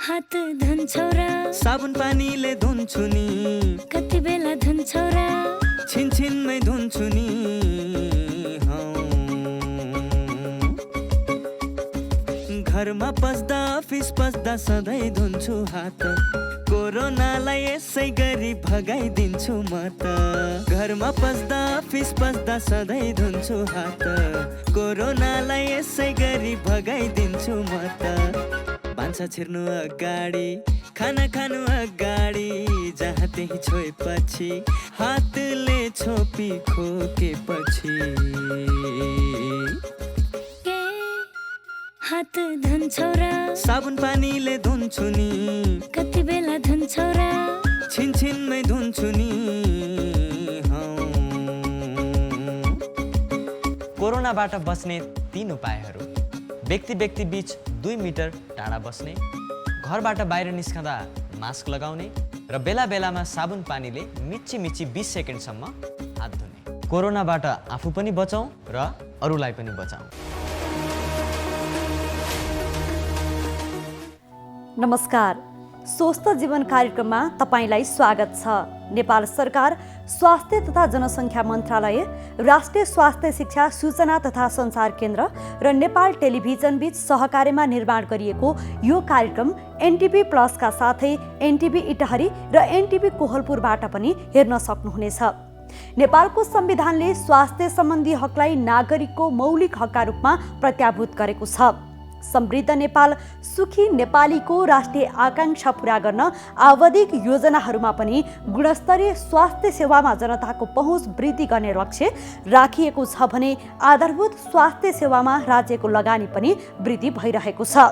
हात धुन्छौ र साबुन पानीले धुन्छु नि कति बेला धुन्छौ र छिनछिनमै धुन्छु नि घरमा पस्दा अफिस पस्दा सधैँ धुन्छु हात कोरोनालाई यसै गरी भगाइदिन्छु म त घरमा पस्दा अफिस पस्दा सधैँ धुन्छु हात कोरोनालाई यसै गरी भगाइदिन्छु म त भान्सा छिर्नु अगाडि खाना खानु अगाडि जहाँ त्यही छोएपछि हातले छोपी खोकेपछि हात धुन्छौ र साबुन पानीले धुन्छु नि कति बेला धुन्छौ र छिनछिनमै धुन्छु नि कोरोनाबाट बच्ने 3 उपायहरू। व्यक्ति बीच 2 मिटर टाढा बस्ने, घरबाट बाहिर निस्कँदा मास्क लगाउने र बेला बेलामा साबुन पानीले मिच्ची 20 सेकेन्डसम्म हात धुने। कोरोनाबाट आफू पनि बचौँ र अरूलाई पनि बचाउँ। नमस्कार, स्वस्थ जीवन कार्यक्रममा तपाईलाई स्वागत छ। नेपाल सरकार, स्वास्थ्य तथा जनसङ्ख्या मन्त्रालय, राष्ट्रिय स्वास्थ्य शिक्षा सूचना तथा सञ्चार केन्द्र र नेपाल टेलिभिजन बीच सहकार्यमा निर्माण गरिएको यो कार्यक्रम एनटिभी प्लसका साथै एनटिभी इटहरी र एनटिभी कोहलपुरबाट पनि हेर्न सक्नुहुनेछ। नेपालको संविधानले स्वास्थ्य सम्बन्धी हकलाई नागरिकको मौलिक हकका रूपमा प्रत्याभूत गरेको छ। समृद्ध नेपाल सुखी नेपालीको राष्ट्रिय आकांक्षा पूरा गर्न आवधिक योजनाहरूमा पनि गुणस्तरीय स्वास्थ्य सेवामा जनताको पहुँच वृद्धि गर्ने लक्ष्य राखिएको छ भने आधारभूत स्वास्थ्य सेवामा राज्यको लगानी पनि वृद्धि भइरहेको छ।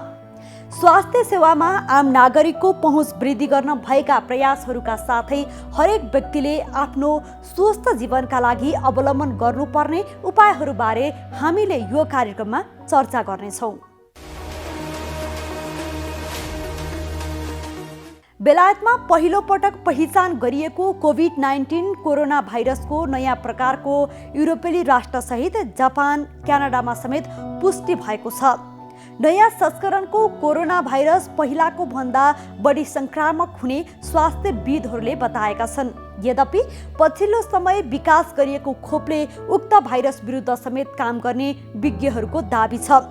स्वास्थ्य सेवामा आम नागरिकको पहुँच वृद्धि गर्न भएका प्रयासहरूका साथै हरेक व्यक्तिले आफ्नो स्वस्थ जीवनका लागि अवलम्बन गर्नुपर्ने उपायहरूबारे हामीले यो कार्यक्रममा चर्चा गर्नेछौँ। बेलायतमा पहिलो पटक पहिचान गरिएको कोभिड-19 कोरोना भाइरसको नयाँ प्रकारको युरोपेली राष्ट्रसहित जापान, क्यानाडामा समेत पुष्टि भएको छ। नयाँ संस्करणको कोरोना भाइरस पहिलाको भन्दा बढी संक्रामक हुने स्वास्थ्यविदहरूले बताएका छन्। यद्यपि पछिल्लो समय विकास गरिएको खोपले उक्त भाइरस विरुद्ध समेत काम गर्ने विज्ञहरूको दाबी छ।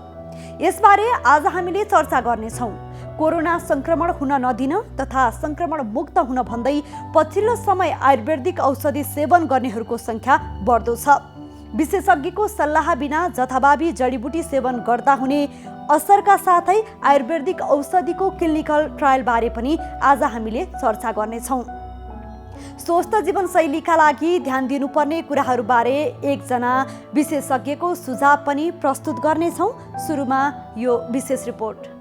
यसबारे आज हामीले चर्चा गर्नेछौँ। कोरोना संक्रमण हुन नदिन तथा संक्रमण मुक्त हुन भन्दै पछिल्लो समय आयुर्वेदिक औषधि सेवन गर्नेहरूको संख्या बढ्दो छ। विशेषज्ञको सल्लाह बिना जथाभावी जडीबुटी सेवन गर्दा हुने असरका साथै आयुर्वेदिक औषधिको क्लिनिकल ट्रायल बारे पनि आज हामीले चर्चा गर्नेछौँ। स्वस्थ जीवनशैलीका लागि ध्यान दिनुपर्ने कुराहरूबारे एकजना विशेषज्ञको सुझाव पनि प्रस्तुत गर्नेछौँ। सुरुमा यो विशेष रिपोर्ट।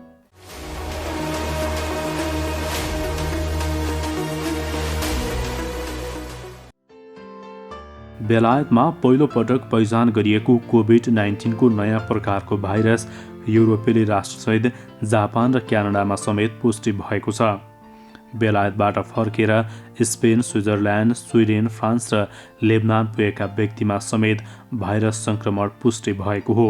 बेलायतमा पहिलो पटक पहिचान गरिएको कोभिड-19 को नयाँ प्रकारको भाइरस युरोपेली राष्ट्रसहित जापान र क्यानाडामा समेत पुष्टि भएको छ। बेलायतबाट फर्केर स्पेन, स्विजरल्यान्ड, स्विडेन, फ्रान्स र लेबनान पुगेका व्यक्तिमा समेत भाइरस संक्रमण पुष्टि भएको हो।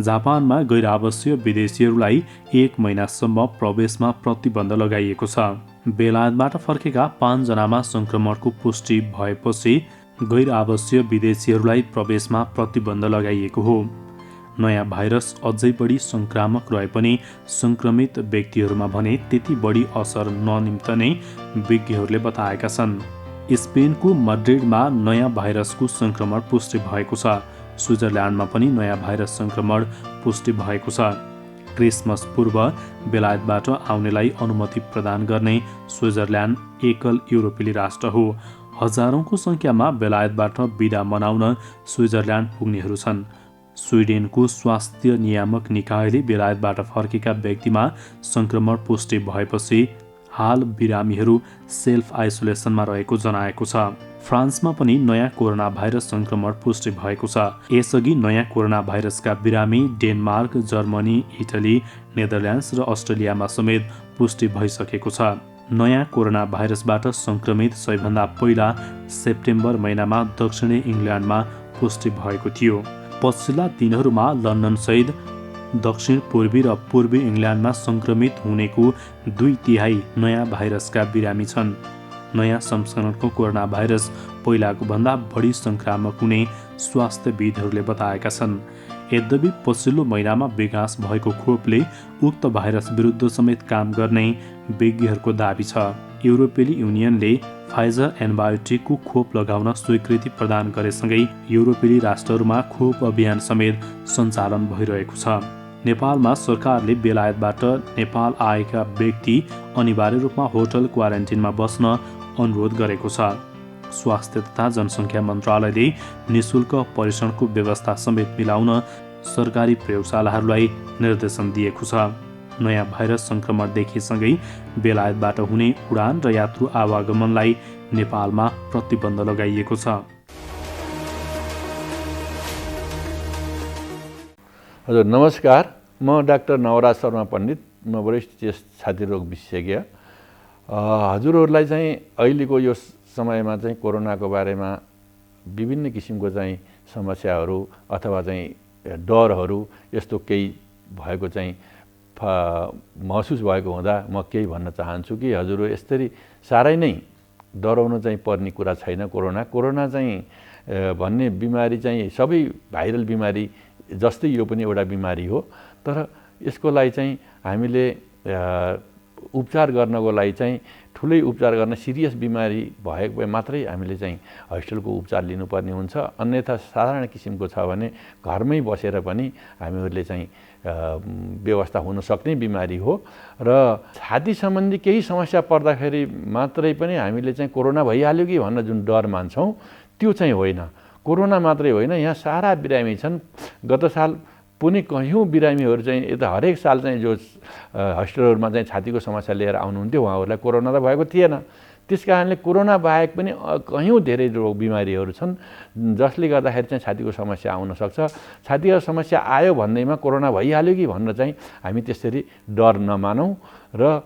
जापानमा गैर आवश्यक विदेशीहरूलाई 1 महिनासम्म प्रवेशमा प्रतिबन्ध लगाइएको छ। बेलायतबाट फर्केका 5 जनामा संक्रमणको पुष्टि भएपछि गैर आवश्यक विदेशीहरूलाई प्रवेशमा प्रतिबन्ध लगाइएको हो। नयाँ भाइरस अझै बढी संक्रामक रहे पनि संक्रमित व्यक्तिहरूमा भने त्यति बढी असर ननिम्तने विज्ञहरूले बताएका छन्। स्पेनको मड्रिडमा नयाँ भाइरसको संक्रमण पुष्टि भएको छ। स्विजरल्यान्डमा पनि नयाँ भाइरस संक्रमण पुष्टि भएको छ। क्रिसमस पूर्व बेलायतबाट आउनेलाई अनुमति प्रदान गर्ने स्विजरल्यान्ड एकल युरोपेली राष्ट्र हो। हजारौंको संख्यामा बेलायतबाट बिदा मनाउन स्विजरल्यान्ड पुग्नेहरू छन्। स्विडेनको स्वास्थ्य नियामक निकायले बेलायतबाट फर्केका व्यक्तिमा संक्रमण पुष्टि भएपछि हाल बिरामीहरू सेल्फ आइसोलेसनमा रहेको जनाएको छ। फ्रान्समा पनि नयाँ कोरोना भाइरस संक्रमण पुष्टि भएको छ। यसअघि नयाँ कोरोना भाइरसका बिरामी डेनमार्क, जर्मनी, इटली, नेदरल्यान्ड्स र अस्ट्रेलियामा समेत पुष्टि भइसकेको छ। नयाँ कोरोना भाइरसबाट संक्रमित सबैभन्दा पहिला सेप्टेम्बर महिनामा दक्षिणी इङ्ल्यान्डमा पुष्टि भएको थियो। पछिल्ला दिनहरूमा लन्डनसहित दक्षिण पूर्वी र पूर्वी इङ्ल्यान्डमा सङ्क्रमित हुनेको 2/3 नयाँ भाइरसका बिरामी छन्। नयाँ संस्करणको कोरोना भाइरस पहिलाको भन्दा बढी सङ्क्रामक हुने स्वास्थ्यविदहरूले बताएका छन्। यद्यपि पछिल्लो महिनामा विकास भएको खोपले उक्त भाइरस विरुद्ध समेत काम गर्ने विज्ञहरूको दाबी छ। युरोपेली युनियनले फाइजर एन्टिबायोटिकको खोप लगाउन स्वीकृति प्रदान गरेसँगै युरोपेली राष्ट्रहरूमा खोप अभियान समेत सञ्चालन भइरहेको छ। नेपालमा सरकारले बेलायतबाट नेपाल आएका व्यक्ति अनिवार्य रूपमा होटल क्वारेन्टिनमा बस्न अनुरोध गरेको छ। स्वास्थ्य तथा जनसङ्ख्या मन्त्रालयले निशुल्क परीक्षणको व्यवस्था समेत मिलाउन सरकारी प्रयोगशालाहरूलाई निर्देशन दिएको छ। नयाँ भाइरस सङ्क्रमण देखिएसँगै बेलायतबाट हुने उडान र यात्रु आवागमनलाई नेपालमा प्रतिबन्ध लगाइएको छ। हजुर नमस्कार, म डाक्टर नवराज शर्मा पण्डित, म वरिष्ठ छाती रोग विशेषज्ञ। हजुरहरूलाई चाहिँ अहिलेको यो समयमा चाहिँ कोरोनाको बारेमा विभिन्न किसिमको चाहिँ समस्याहरू अथवा चाहिँ डरहरू यस्तो केही भएको चाहिँ महसुस भएको हुँदा म केही भन्न चाहन्छु कि हजुर यसरी साह्रै नै डराउनु चाहिँ पर्ने कुरा छैन। कोरोना चाहिँ भन्ने बिमारी चाहिँ सबै भाइरल बिमारी जस्तै यो पनि एउटा बिमारी हो, तर यसको लागि चाहिँ हामीले उपचार गर्नको लागि चाहिँ ठुलै उपचार गर्न सिरियस बिमारी भएको भए मात्रै हामीले चाहिँ हस्पिटलको उपचार लिनुपर्ने हुन्छ। अन्यथा साधारण किसिमको छ भने घरमै बसेर पनि हामीहरूले चाहिँ व्यवस्था हुन सक्ने बिमारी हो। र छाती सम्बन्धी केही समस्या पर्दाखेरि मात्रै पनि हामीले चाहिँ कोरोना भइहाल्यो कि भनेर जुन डर मान्छौँ त्यो चाहिँ होइन। कोरोना मात्रै होइन, यहाँ सारा बिरामी छन्। गत साल पनि कयौँ बिरामीहरू चाहिँ यता हरेक साल चाहिँ जो हस्पिटलहरूमा चाहिँ छातीको समस्या लिएर आउनुहुन्थ्यो उहाँहरूलाई कोरोना त भएको थिएन। त्यस कारणले कोरोना बाहेक पनि कयौँ धेरै रोग बिमारीहरू छन् जसले गर्दाखेरि चाहिँ छातीको समस्या आउन सक्छ। छातीको समस्या आयो भन्दैमा कोरोना भइहाल्यो कि भनेर चाहिँ हामी त्यसरी डर नमानौँ। र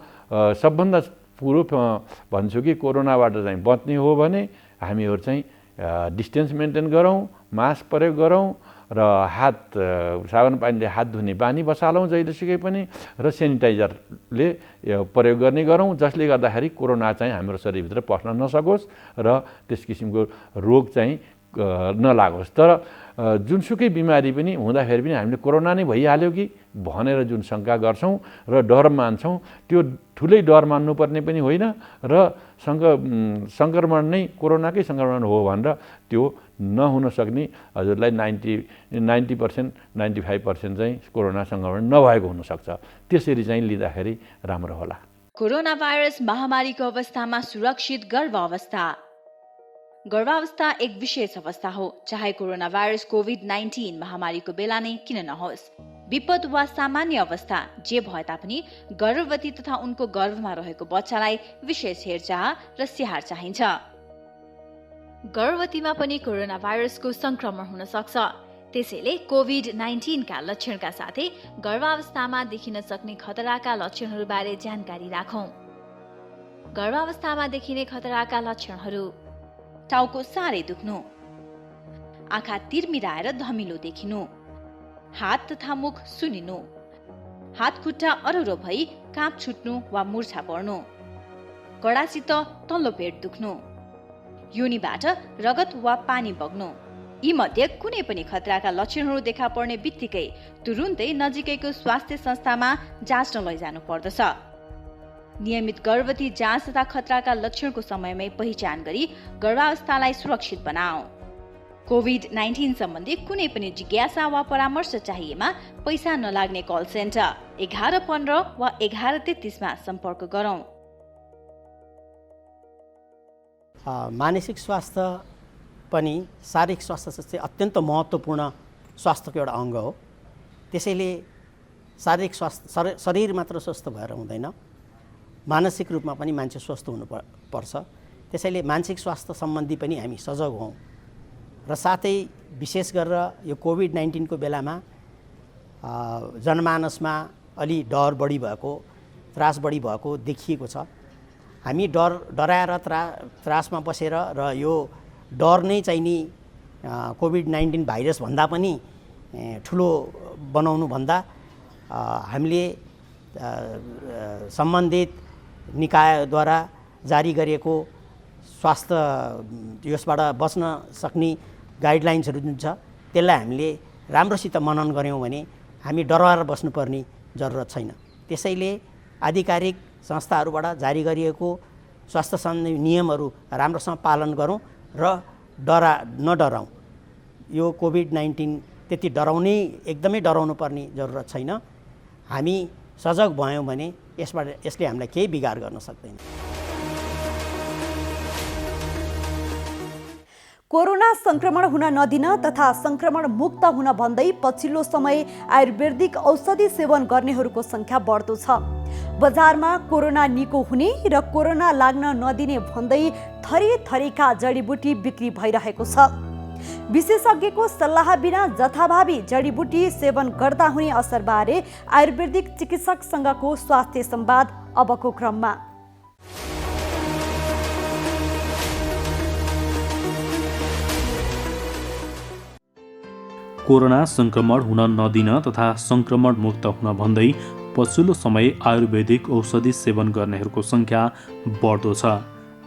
सबभन्दा पुरो भन्छु कि कोरोनाबाट चाहिँ बच्ने हो भने हामीहरू चाहिँ डिस्टेन्स मेन्टेन गरौँ, मास्क प्रयोग गरौँ र साबुन पानीले हात धुने बानी बसालौँ जहिलेसुकै पनि, र सेनिटाइजरले प्रयोग गर्ने गरौँ जसले गर्दाखेरि कोरोना चाहिँ हाम्रो शरीरभित्र पस्न नसकोस् र त्यस किसिमको रोग चाहिँ नलागोस्। तर जुनसुकै बिमारी पनि हुँदाखेरि पनि हामीले कोरोना नै भइहाल्यो कि भनेर जुन शङ्का गर्छौँ र डर मान्छौँ त्यो ठुलै डर मान्नुपर्ने पनि होइन। र सङ्क्रमण नै कोरोनाकै सङ्क्रमण हो भनेर त्यो नहुन सक्ने हजुरलाई 90% 95% चाहिँ कोरोना सङ्क्रमण नभएको हुनसक्छ। त्यसरी चाहिँ लिँदाखेरि राम्रो होला। कोरोना भाइरस महामारीको अवस्थामा सुरक्षित गर्भावस्था। गर्भावस्था एक विशेष अवस्था हो, चाहे कोरोना भाइरस कोभिड-19 महामारीको बेला नै किन नहोस्। विपद वा सामान्य अवस्था जे भए तापनि गर्भवती तथा उनको गर्भमा रहेको बच्चालाई विशेष हेरचाह र स्याहार चाहिन्छ। गर्भवतीमा पनि कोरोना भाइरसको संक्रमण हुन सक्छ। त्यसैले कोभिड-19 का लक्षणका साथै गर्भावस्थामा देखिन सक्ने खतराका लक्षणहरूबारे जानकारी राखौं। गर्भावस्थामा देखिने खतराका लक्षणहरू: टाउको साह्रै दुख्नु, आँखा तिरमिराएर धमिलो देखिनु, हात तथा मुख सुनिनु, हात खुट्टा अरुरो भई काँप छुट्नु वा मुर्छा पर्नु, कडासित तल्लो पेट दुख्नु, योनिबाट रगत वा पानी बग्नु। यी मध्ये कुनै पनि खतराका लक्षणहरू देखा पर्ने बित्तिकै तुरुन्तै नजिकैको स्वास्थ्य संस्थामा जाँच्न लैजानु पर्दछ। नियमित गर्भवती जाँच तथा खतराका लक्षणको समयमै पहिचान गरी गर्भावस्थालाई सुरक्षित बनाऊ। कोभिड-19 सम्बन्धी कुनै पनि जिज्ञासा वा परामर्श चाहिएमा पैसा नलाग्ने कल सेन्टर 1115 वा 1133 मा सम्पर्क गरौँ। मानसिक स्वास्थ्य पनि शारीरिक स्वास्थ्य जस्तै अत्यन्त महत्त्वपूर्ण स्वास्थ्यको एउटा अङ्ग हो। त्यसैले शारीरिक स्वास्थ्य शरीर मात्र स्वस्थ भएर हुँदैन, मानसिक रूपमा पनि मान्छे स्वस्थ हुनुपर्छ। त्यसैले मानसिक स्वास्थ्य सम्बन्धी पनि हामी सजग हौँ। र साथै विशेष गरेर यो कोभिड-19 को बेलामा जनमानसमा अलि डर बढी भएको, त्रास बढी भएको देखिएको छ। हामी डराएर त्रासमा बसेर र यो डर नै चाहिँ नि कोभिड-19 भाइरस भन्दा पनि ठुलो बनाउनु भन्दा हामीले सम्बन्धित निकायद्वारा जारी गरिएको स्वास्थ्य यसबाट बच्न सक्ने गाइडलाइन्सहरू जुन छ त्यसलाई हामीले राम्रोसित मनन गऱ्यौँ भने हामी डराएर बस्नुपर्ने जरुरत छैन। त्यसैले आधिकारिक संस्थाहरूबाट जारी गरिएको स्वास्थ्य सम्बन्धी नियमहरू राम्रोसँग पालन गरौँ र नडराउँ। यो कोभिड-19 त्यति एकदमै डराउनु पर्ने जरुरत छैन। हामी सजग भयौँ भने यसले हामीलाई केही बिगार गर्न सक्दैन। कोरोना संक्रमण हुन नदिन तथा संक्रमण मुक्त हुन भन्दै पछिल्लो समय आयुर्वेदिक औषधि सेवन गर्नेहरूको संख्या बढ्दो छ। बजारमा कोरोना निको हुने र कोरोना लाग्न नदिने भन्दै थरीथरीका जडीबुटी बिक्री भइरहेको छ। विशेषज्ञको सल्लाह बिना जथाभावी जडीबुटी सेवन गर्दा हुने असरबारे आयुर्वेदिक चिकित्सकसँगको स्वास्थ्य संवाद अबको क्रममा। कोरोना संक्रमण हुन नदिन तथा संक्रमण मुक्त हुन भन्दै पछिल्लो समय आयुर्वेदिक औषधि सेवन गर्नेहरूको संख्या बढ्दो छ।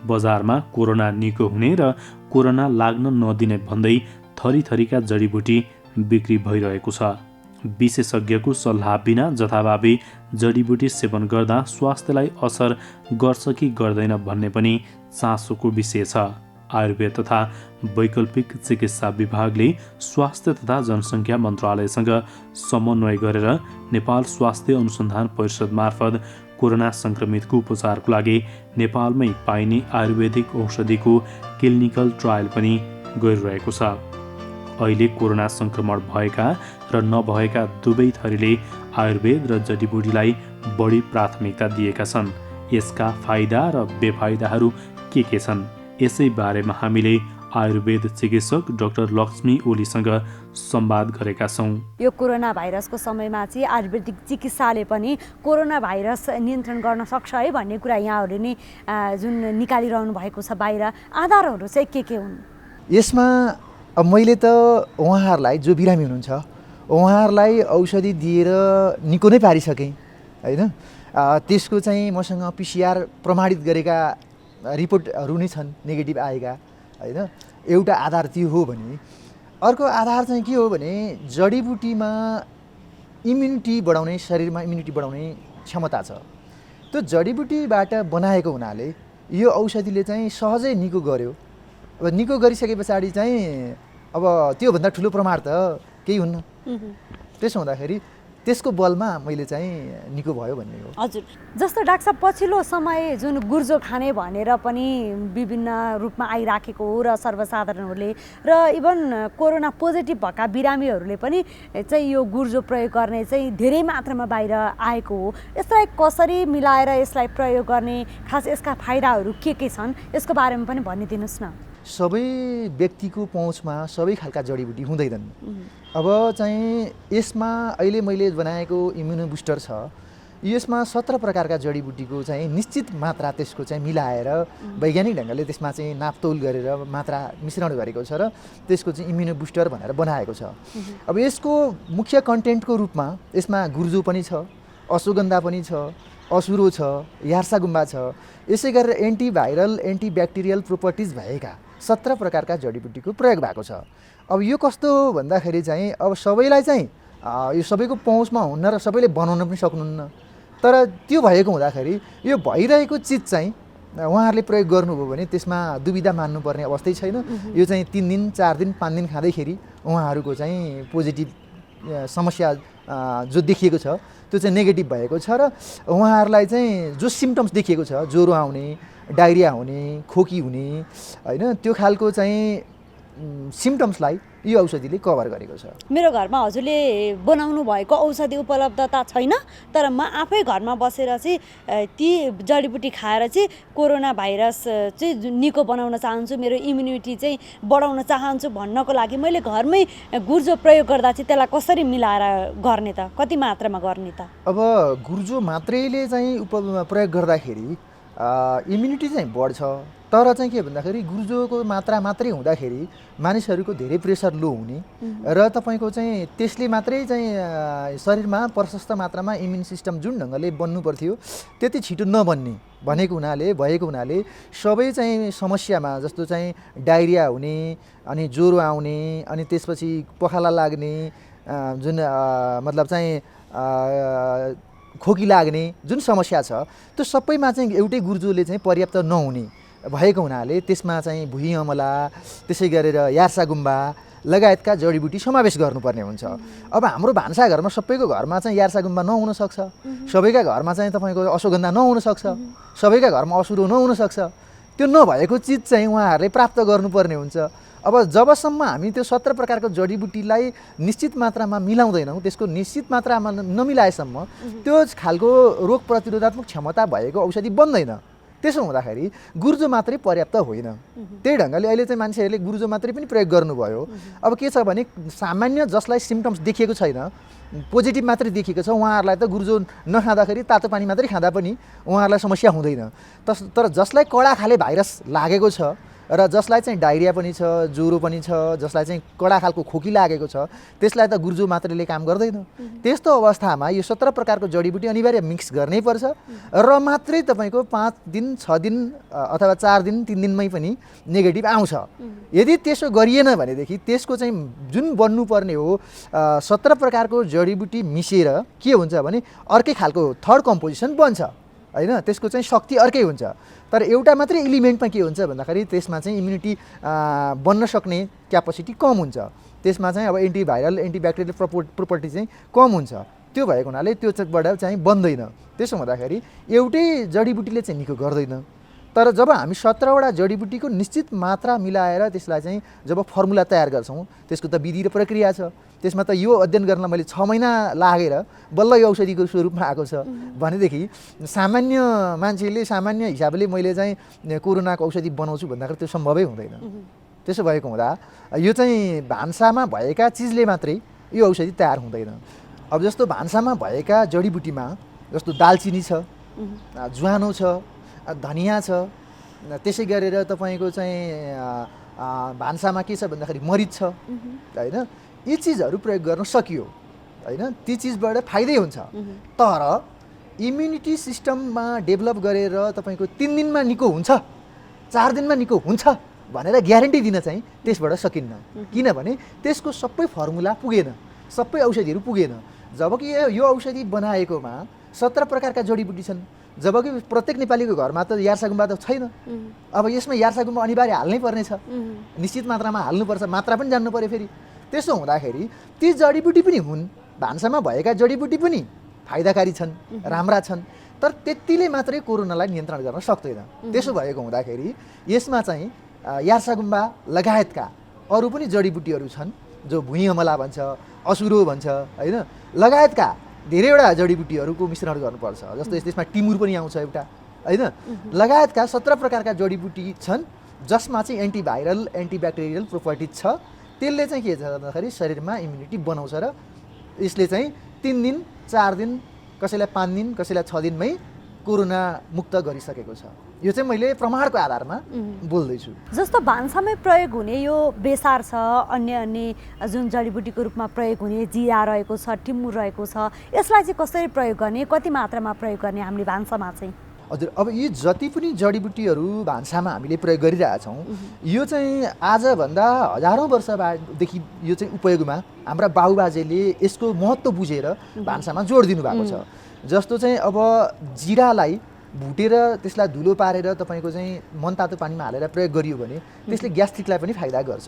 बजारमा कोरोना निको हुने र कोरोना लाग्न नदिने भन्दै थरीथरीका जडीबुटी बिक्री भइरहेको छ। विशेषज्ञको सल्लाह बिना जथाभावी जडीबुटी सेवन गर्दा स्वास्थ्यलाई असर गर्छ कि गर्दैन भन्ने पनि चासोको विषय छ। आयुर्वेद तथा वैकल्पिक चिकित्सा विभागले स्वास्थ्य तथा जनसङ्ख्या मन्त्रालयसँग समन्वय गरेर नेपाल स्वास्थ्य अनुसन्धान परिषद मार्फत कोरोना संक्रमितको उपचारको लागि नेपालमै पाइने आयुर्वेदिक औषधिको क्लिनिकल ट्रायल पनि गरिरहेको छ। अहिले कोरोना संक्रमण भएका र नभएका दुवै थरीले आयुर्वेद र जडीबुटीलाई बढी प्राथमिकता दिएका छन्। यसका फाइदा र बेफाइदाहरू के छन्? यसै बारेमा हामीले आयुर्वेद चिकित्सक डाक्टर लक्ष्मी ओलीसँग संवाद गरेका छौँ। यो कोरोना भाइरसको समयमा चाहिँ आयुर्वेदिक चिकित्साले पनि कोरोना भाइरस नियन्त्रण गर्न सक्छ है भन्ने कुरा यहाँहरूले नै जुन निकालिरहनु भएको छ बाहिर, आधारहरू चाहिँ के हुन्? यसमा अब मैले त उहाँहरूलाई जो बिरामी हुनुहुन्छ उहाँहरूलाई औषधि दिएर निको नै पारिसकेँ होइन। त्यसको चाहिँ मसँग पिसिआर प्रमाणित गरेका रिपोर्टहरू नै छन् नेगेटिभ आएका होइन। एउटा आधार त्यो हो भने अर्को आधार चाहिँ के हो भने जडीबुटीमा इम्युनिटी बढाउने, शरीरमा इम्युनिटी बढाउने क्षमता छ। त्यो जडीबुटीबाट बनाएको हुनाले यो औषधिले चाहिँ सहजै निको गर्यो। अब निको गरिसके पछाडि चाहिँ अब त्योभन्दा ठुलो प्रमाण त केही हुन्न। त्यसो हुँदाखेरि त्यसको बलमा मैले चाहिँ निको भयो भन्ने हो। हजुर, जस्तो डाक्टर साहब पछिल्लो समय जुन गुर्जो खाने भनेर पनि विभिन्न रूपमा आइराखेको हो र सर्वसाधारणहरूले र इभन कोरोना पोजिटिभ भएका बिरामीहरूले पनि चाहिँ यो गुर्जो प्रयोग गर्ने चाहिँ धेरै मात्रामा बाहिर आएको हो। यसलाई कसरी मिलाएर यसलाई प्रयोग गर्ने, खास यसका फाइदाहरू के छन् यसको बारेमा पनि भनिदिनुहोस् न। सबै व्यक्तिको पहुँचमा सबै खालका जडीबुटी हुँदैनन्। अब चाहिँ यसमा अहिले मैले बनाएको इम्युनो बुस्टर छ, यसमा 17 प्रकारका जडीबुटीको चाहिँ निश्चित मात्रा त्यसको चाहिँ मिलाएर वैज्ञानिक ढङ्गले त्यसमा चाहिँ नापतोल गरेर मात्रा मिश्रण गरेको छ र त्यसको चाहिँ इम्युनो बुस्टर भनेर बनाएको छ। अब यसको मुख्य कन्टेन्टको रूपमा यसमा गुर्जो पनि छ, अश्वगन्धा पनि छ, असुरो छ, यार्सागुम्बा छ। यसै गरेर एन्टिभाइरल एन्टिब्याक्टेरियल प्रोपर्टिज भएका 17 प्रकारका जडीबुटीको प्रयोग भएको छ। अब यो कस्तो भन्दाखेरि चाहिँ अब सबैलाई चाहिँ यो सबैको पहुँचमा हुन्न र सबैले बनाउन पनि सक्नुहुन्न। तर त्यो भएको हुँदाखेरि यो भइरहेको चिज चाहिँ उहाँहरूले प्रयोग गर्नुभयो भने त्यसमा दुविधा मान्नुपर्ने अवस्थै छैन। यो चाहिँ 3 दिन 4 दिन 5 दिन खाँदैखेरि उहाँहरूको चाहिँ पोजिटिभ समस्या जो देखिएको छ त्यो चाहिँ नेगेटिभ भएको छ र उहाँहरूलाई चाहिँ जो सिम्टम्स देखिएको छ, ज्वरो आउने, डायरिया हुने, खोकी हुने होइन, त्यो खालको चाहिँ सिम्टम्सलाई यो औषधिले कभर गरेको छ। मेरो घरमा हजुरले बनाउनु भएको औषधि उपलब्धता छैन, तर म आफै घरमा बसेर चाहिँ ती जडीबुटी खाएर चाहिँ कोरोना भाइरस चाहिँ निको बनाउन चाहन्छु, मेरो इम्युनिटी चाहिँ बढाउन चाहन्छु भन्नको लागि मैले घरमै गुर्जो प्रयोग गर्दा चाहिँ त्यसलाई कसरी मिलाएर गर्ने त, कति मात्रामा गर्ने त? अब गुर्जो मात्रैले चाहिँ प्रयोग गर्दाखेरि इम्युनिटी चाहिँ बढ्छ, तर चाहिँ के भन्दाखेरि गुर्जोको मात्रा मात्रै हुँदाखेरि मानिसहरूको धेरै प्रेसर लो हुने र तपाईँको चाहिँ त्यसले मात्रै चाहिँ शरीरमा प्रशस्त मात्रामा इम्युन सिस्टम जुन ढङ्गले बन्नु पर्थ्यो त्यति छिटो नबन्ने भएको हुनाले सबै चाहिँ समस्यामा जस्तो चाहिँ डायरिया हुने अनि ज्वरो आउने अनि त्यसपछि पखाला लाग्ने जुन मतलब चाहिँ खोकी लाग्ने जुन समस्या छ त्यो सबैमा चाहिँ एउटै गुर्जोले चाहिँ पर्याप्त नहुने भएको हुनाले त्यसमा चाहिँ भुइँ अमला त्यसै गरेर यार्सागुम्बा लगायतका जडीबुटी समावेश गर्नुपर्ने हुन्छ। अब हाम्रो भान्साघरमा सबैको घरमा चाहिँ यार्सागुम्बा नहुन सक्छ, सबैका घरमा चाहिँ तपाईँको अश्वगन्धा नहुन सक्छ, सबैका घरमा असुरो नहुन सक्छ। त्यो नभएको चिज चाहिँ उहाँहरूले प्राप्त गर्नुपर्ने हुन्छ। अब जबसम्म हामी त्यो 17 प्रकारको जडीबुटीलाई निश्चित मात्रामा मिलाउँदैनौँ, त्यसको निश्चित मात्रामा नमिलाएसम्म त्यो खालको रोग प्रतिरोधात्मक क्षमता भएको औषधि बन्दैन। त्यसो हुँदाखेरि गुर्जो मात्रै पर्याप्त होइन। त्यही ढङ्गले अहिले चाहिँ मान्छेहरूले गुर्जो मात्रै पनि प्रयोग गर्नुभयो। अब के छ भने सामान्य जसलाई सिम्टम्स देखिएको छैन, पोजिटिभ मात्रै देखिएको छ, उहाँहरूलाई त गुर्जो नखाँदाखेरि तातो पानी मात्रै खाँदा पनि उहाँहरूलाई समस्या हुँदैन। तर जसलाई कडा खाले भाइरस लागेको छ र जसलाई चाहिँ डायरिया पनि छ, ज्वरो पनि छ, जसलाई चाहिँ कडा खालको खोकी लागेको छ, त्यसलाई त गुर्जो मात्रैले काम गर्दैन। त्यस्तो अवस्थामा यो 17 प्रकारको जडीबुटी अनिवार्य मिक्स गर्नै पर्छ र मात्रै तपाईँको 5 दिन 6 दिन अथवा 4 दिन 3 दिनमै पनि नेगेटिभ आउँछ। यदि त्यसो गरिएन भनेदेखि त्यसको चाहिँ जुन बन्नुपर्ने हो 17 प्रकारको जडीबुटी मिसेर के हुन्छ भने अर्कै खालको थर्ड कम्पोजिसन बन्छ हैन। त्यसको चाहिँ शक्ति अर्कै हुन्छ। तर एउटा मात्रै एलिमेन्टमा के हुन्छ भन्दाखेरि त्यसमा चाहिँ इम्युनिटी बन्न सक्ने क्यापासिटी कम हुन्छ। त्यसमा चाहिँ अब एन्टिभाइरल एन्टिब्याक्टेरियल प्रोपर्टी चाहिँ कम हुन्छ। त्यो भएको हुनाले त्योबाट चाहिँ बन्दैन। त्यसो हुँदाखेरि एउटै जडीबुटीले चाहिँ निको गर्दैन। तर जब हामी 17 वटा जडीबुटीको निश्चित मात्रा मिलाएर त्यसलाई चाहिँ जब फर्मुला तयार गर्छौँ, त्यसको त विधि र प्रक्रिया छ। त्यसमा त यो अध्ययन गर्न मैले 6 महिना लागेर बल्ल यो औषधिको स्वरूपमा आएको छ भनेदेखि सामान्य मान्छेले सामान्य हिसाबले मैले चाहिँ कोरोनाको औषधि बनाउँछु भन्दाखेरि त्यो सम्भवै हुँदैन। त्यसो भएको हुँदा यो चाहिँ भान्सामा भएका चिजले मात्रै यो औषधि तयार हुँदैन। अब जस्तो भान्सामा भएका जडीबुटीमा जस्तो दालचिनी छ, ज्वानो छ, धनियाँ छ, त्यसै गरेर तपाईँको चाहिँ भान्सामा के छ भन्दाखेरि मरिच छ हैन। यी चिजहरू प्रयोग गर्न सकियो हैन, ती चिजबाट फाइदै हुन्छ। तर इम्युनिटी सिस्टममा डेभलप गरेर तपाईँको 3 दिनमा निको हुन्छ, 4 दिनमा निको हुन्छ भनेर ग्यारेन्टी दिन चाहिँ त्यसबाट सकिन्न। किनभने त्यसको सबै फर्मुला पुगेन, सबै औषधिहरू पुगेन। जबकि यो औषधि बनाएकोमा 17 प्रकारका जडीबुटी छन्, जबकि प्रत्येक नेपालीको घरमा त यार्सागुम्बा त छैन। अब यसमा यार्सागुम्बा अनिवार्य हाल्नै पर्ने छ, निश्चित मात्रामा हाल्नुपर्छ, मात्रा पनि जान्नु पर्यो फेरि। त्यसो हुँदाखेरि ती जडीबुटी पनि हुन्, भान्सामा भएका जडीबुटी पनि फाइदाकारी छन्, राम्रा छन्, तर त्यतिले मात्रै कोरोनालाई नियन्त्रण गर्न सक्दैन। त्यसो भएको हुँदाखेरि यसमा चाहिँ यार्सागुम्बा लगायतका अरू पनि जडीबुटीहरू छन् जो भुइँ अमला भन्छ, असुरो भन्छ हैन, लगायतका धेरैवटा जडीबुटीहरूको मिश्रण गर्नुपर्छ। जस्तो त्यसमा टिमुर पनि आउँछ एउटा हैन, लगायतका 17 प्रकारका जडीबुटी छन् जसमा चाहिँ एन्टिभाइरल एन्टिब्याक्टेरियल प्रोपर्टी छ। त्यसले चाहिँ के छ भन्दाखेरि शरीरमा इम्युनिटी बनाउँछ र यसले चाहिँ 3 दिन 4 दिन कसैलाई 5 दिन कसैलाई 6 दिनमै कोरोना मुक्त गरिसकेको छ। यो चाहिँ मैले प्रमाणको आधारमा बोल्दैछु। जस्तो भान्सामै प्रयोग हुने यो बेसार छ, अन्य जुन जडीबुटीको रूपमा प्रयोग हुने जिरा रहेको छ, टिमुर रहेको छ, यसलाई चाहिँ कसरी प्रयोग गर्ने, कति मात्रामा प्रयोग गर्ने हामीले भान्सामा चाहिँ? हजुर, अब यी जति पनि जडीबुटीहरू भान्सामा हामीले प्रयोग गरिरहेछौँ यो चाहिँ आजभन्दा हजारौँ वर्षदेखि यो चाहिँ उपयोगमा हाम्रा बाबुबाजेले यसको महत्त्व बुझेर भान्सामा जोड दिनुभएको छ। जस्तो चाहिँ अब जिरालाई भुटेर त्यसलाई धुलो पारेर तपाईँको चाहिँ मनतातो पानीमा हालेर प्रयोग गरियो भने त्यसले ग्यास्ट्रिकलाई पनि फाइदा गर्छ।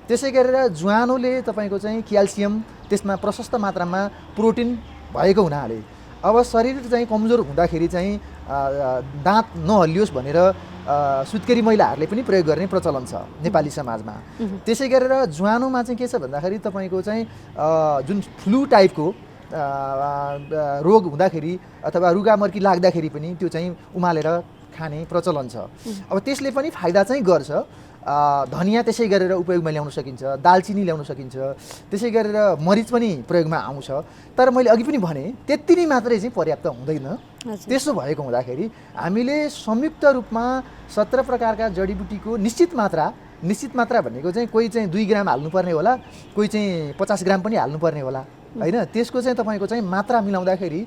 त्यसै गरेर ज्वानोले तपाईँको चाहिँ क्याल्सियम, त्यसमा प्रशस्त मात्रामा प्रोटिन भएको हुनाले अब शरीर चाहिँ कमजोर हुँदाखेरि चाहिँ दाँत नहल्लियोस् भनेर सुत्केरी महिलाहरूले पनि प्रयोग गर्ने प्रचलन छ नेपाली समाजमा। त्यसै गरेर ज्वानोमा चाहिँ के छ भन्दाखेरि तपाईँको चाहिँ जुन फ्लू टाइपको रोग हुँदाखेरि अथवा रुगामर्की लाग्दाखेरि पनि त्यो चाहिँ उमालेर खाने प्रचलन छ। अब त्यसले पनि फाइदा चाहिँ गर्छ। धनियाँ त्यसै गरेर उपयोगमा ल्याउन सकिन्छ, दालचिनी ल्याउन सकिन्छ, त्यसै गरेर मरिच पनि प्रयोगमा आउँछ। तर मैले अघि पनि भने त्यति नै मात्रै चाहिँ पर्याप्त हुँदैन। त्यसो भएको हुँदाखेरि हामीले संयुक्त रूपमा 17 प्रकारका जडीबुटीको निश्चित मात्रा भनेको चाहिँ कोही चाहिँ 2 ग्राम हाल्नुपर्ने होला, कोही चाहिँ 50 ग्राम पनि हाल्नुपर्ने होला हैन। त्यसको चाहिँ तपाईँको चाहिँ मात्रा मिलाउँदाखेरि